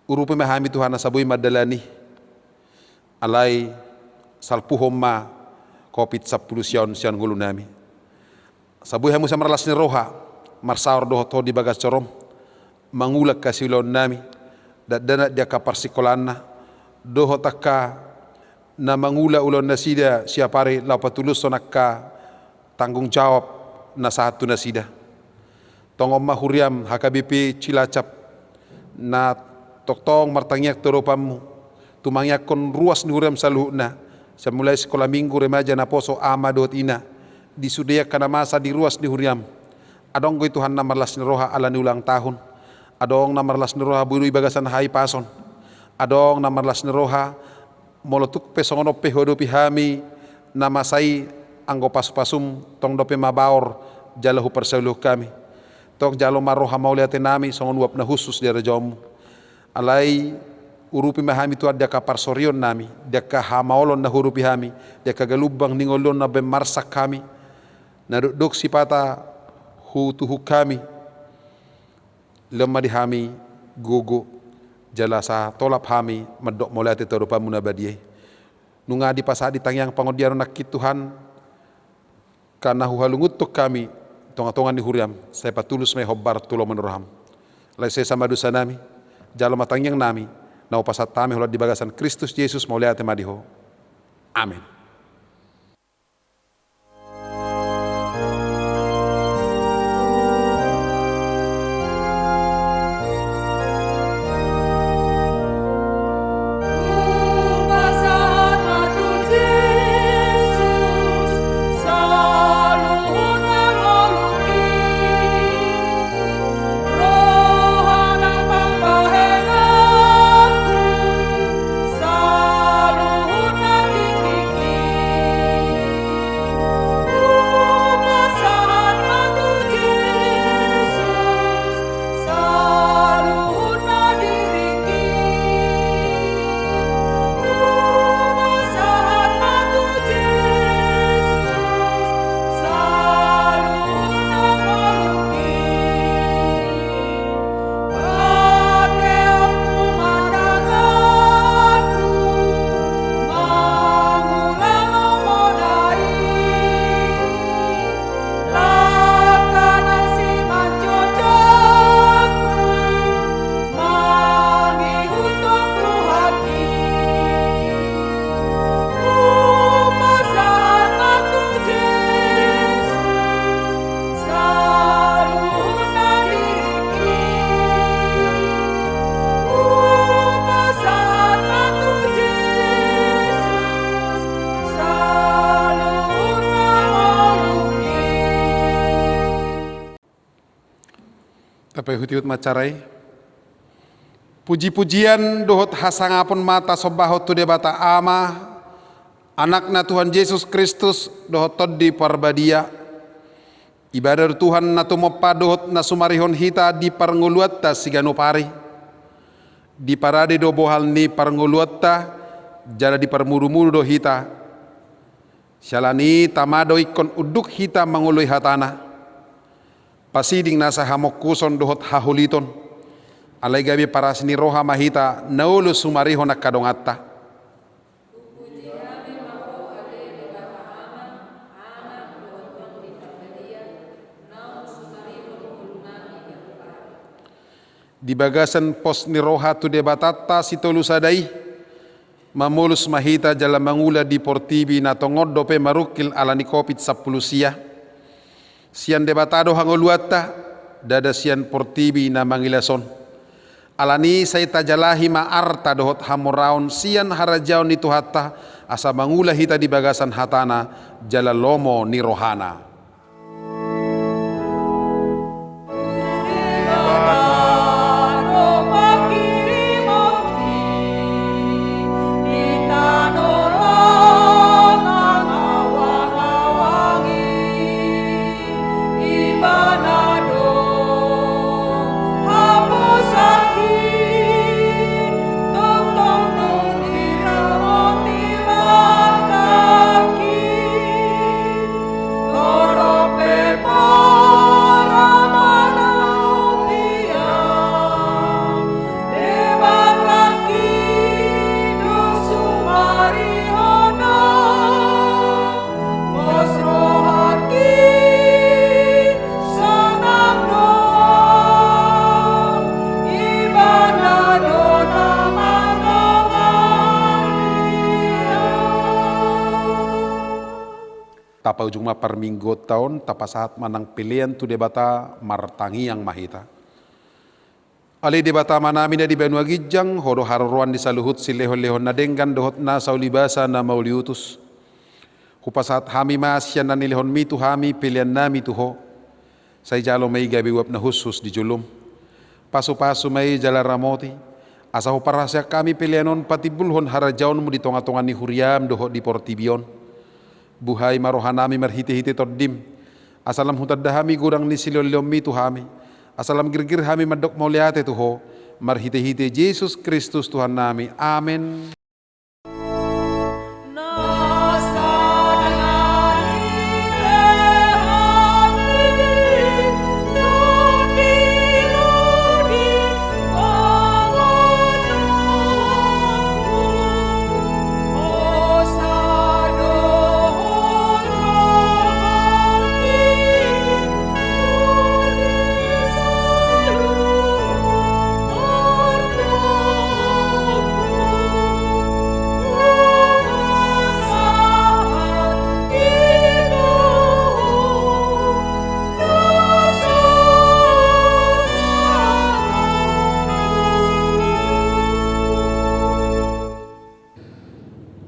urupi mahami Tuhan asaboy madalani alai salpuhom ma COVID 10 sian ngulu nami saboy hamu sa marlas ni roha marsaor doho to di bagas corom mangulak kasilon nami dadana dia kapar sikolanna doho takka na mangula ulon nasida siapari lapatulus sonakka tanggung jawab na satu nasida tongom mahuriam HKBP Cilacap na toktong martangyak toropamu tumangyak kon ruas ni huriam saluhna sa mulai sekolah minggu remaja na poso ama dot ina disudia kana masa di ruas ni huriam adong goy Tuhan namarlas ni roha ala ni ulang tahun adong namarlas ni roha bulu ibagasan hai pason adong namarlas ni roha molotuk pesongono pehodopi hami namasai anggo pasum tong dope mabaor jalahu persauluh kami tok jalo maroha mauliate nami songon wap na khusus di rajamu alai urupi mahami tu ada kapar sorion nami dia ka hamaolon na hurupi hami dia ka galubang ningolon na bemarsak kami na duk sipata hutuhu kami lemah di hami gugu jalasa tolap hami medok mauliate terupa munabadie nunga di pasadi tangyang pangodiaron nakit Tuhan karena huhalungut tuk kami tonga-tongan di huriam saya patulus may hobbar tulo menurham lai saya sama dosa nami jalo matangyang nami na upasat tami hulat di bagasan Kristus Yesus mauliate madiho amin. Saluhuna bikiki Tapi hutiut macarai. Puji-pujian dohot hasangapun mata sobahot tu debata ama anakna Tuhan Yesus Kristus dohot toddi parbadia. Ibadah Tuhan na tumopa dohot na sumarihon hita di parnguluatta siganopari. Di parade do bohal ni parnguluatta jala di parmuru-muru do hita. Syalani tamado ikon uduk hita mangului hatana. Pasiding nasa hamok kuson dohot hahuliton. Alay gabi para sini roha mahita naulu sumariho na kadongatta. Di bagasan pos ni roha tu debatata si tolu sadai mamulus mahita jala mangula di portibi na tongod dope marukil alani kopit 10 sia. Sian debatado hangoluatta dada sian portibi na mangilason. Alani say tajalahi maarta dohot hamuraon sian harajaon itu hatta asa mangula hita di bagasan hatana jala lomo ni rohana. Tapa ujung ma per minggu tahun tapa saat manang pilihan tu debata martangi yang mahita. Ali debata manamina di Benua Gijang hodo haruruan di saluhut si lehon-lehon nadenggan dohot na saulibasa na mauliutus. Kupasat hami masyan na nilehon mitu hami pilihan nami tuho. Say jalo may gabi wap na husus di julum. Pasu-pasu may jala ramoti. Asa parasya kami pilihanon patibulhon harajaon mo di tonga-tonga ni huriam dohot di portibion. Buhay marohanami marhiti-hiti toddim. Asalam hutad dahami gurang ni silolyomi tuhami. Asalam girgir hami madok mauliate tuho. Marhiti-hiti Yesus Kristus Tuhan nami. Amin.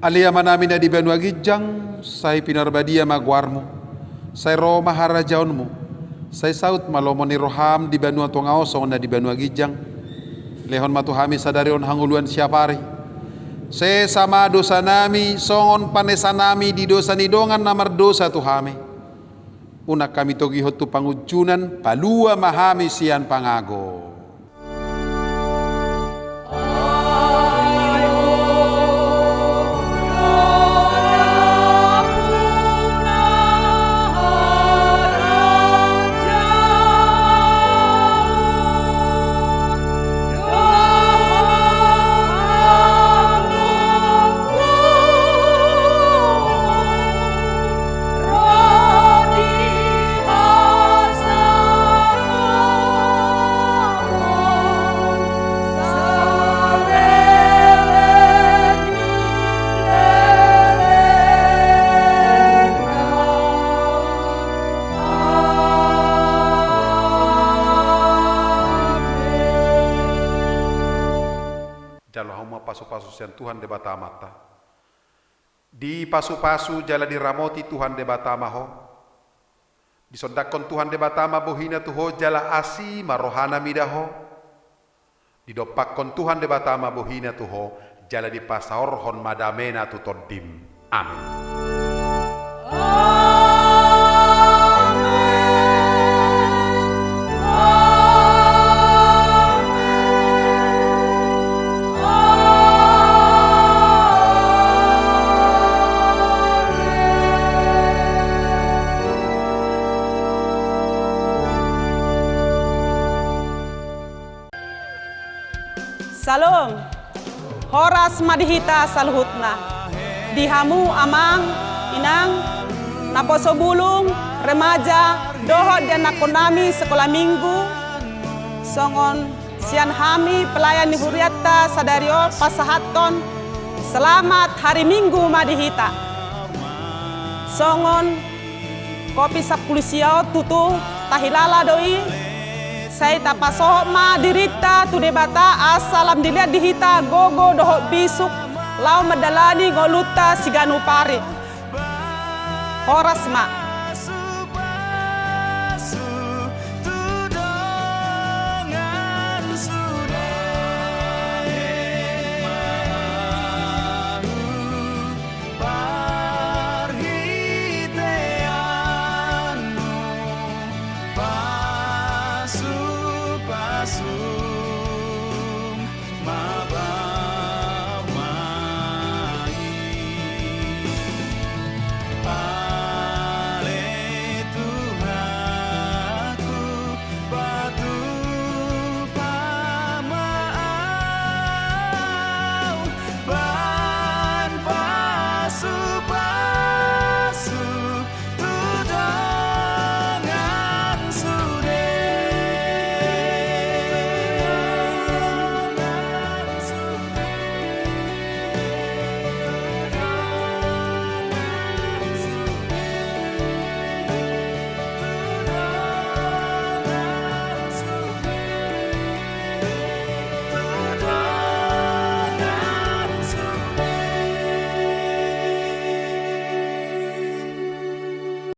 Alia manami na di Benua Gijang, say pinarbadia magwarmo, say Roma harajaonmu, say saut malomo ni roham di Benua Tongaosong na di Benua Gijang, lehon matuhami sadarion hanguluan siapari, say sama dosa nami, songon panesa nami di dosa nidongan namar dosa tuhami, unak kami togihot tu pangujunan, palua mahami sian pangago. Pasu-pasu sian Tuhan de batamata. Di pasu-pasu jala di ramoti Tuhan de batamaho. Disodakon Tuhan debatama bohina tuho jala asi marohana midaho. Didopakon Tuhan debatama bohina tuho jala di pasaorhon madamena tu todim. Amin. Salom, horas madihita saluhutna. Dihamu amang, inang, naposo bulung, remaja, dohot dan nakonami sekolah minggu. Songon sian hami pelayan di Huriatta Sadario Pasahaton. Selamat hari Minggu madihita. Songon kopi sapulisiao tutu tahilala doi. Saya tapasoh ma dirita tu debata asalam dilihat dihita gogo dohok bisuk lau medalani ngoluta siganu pari. Horas ma.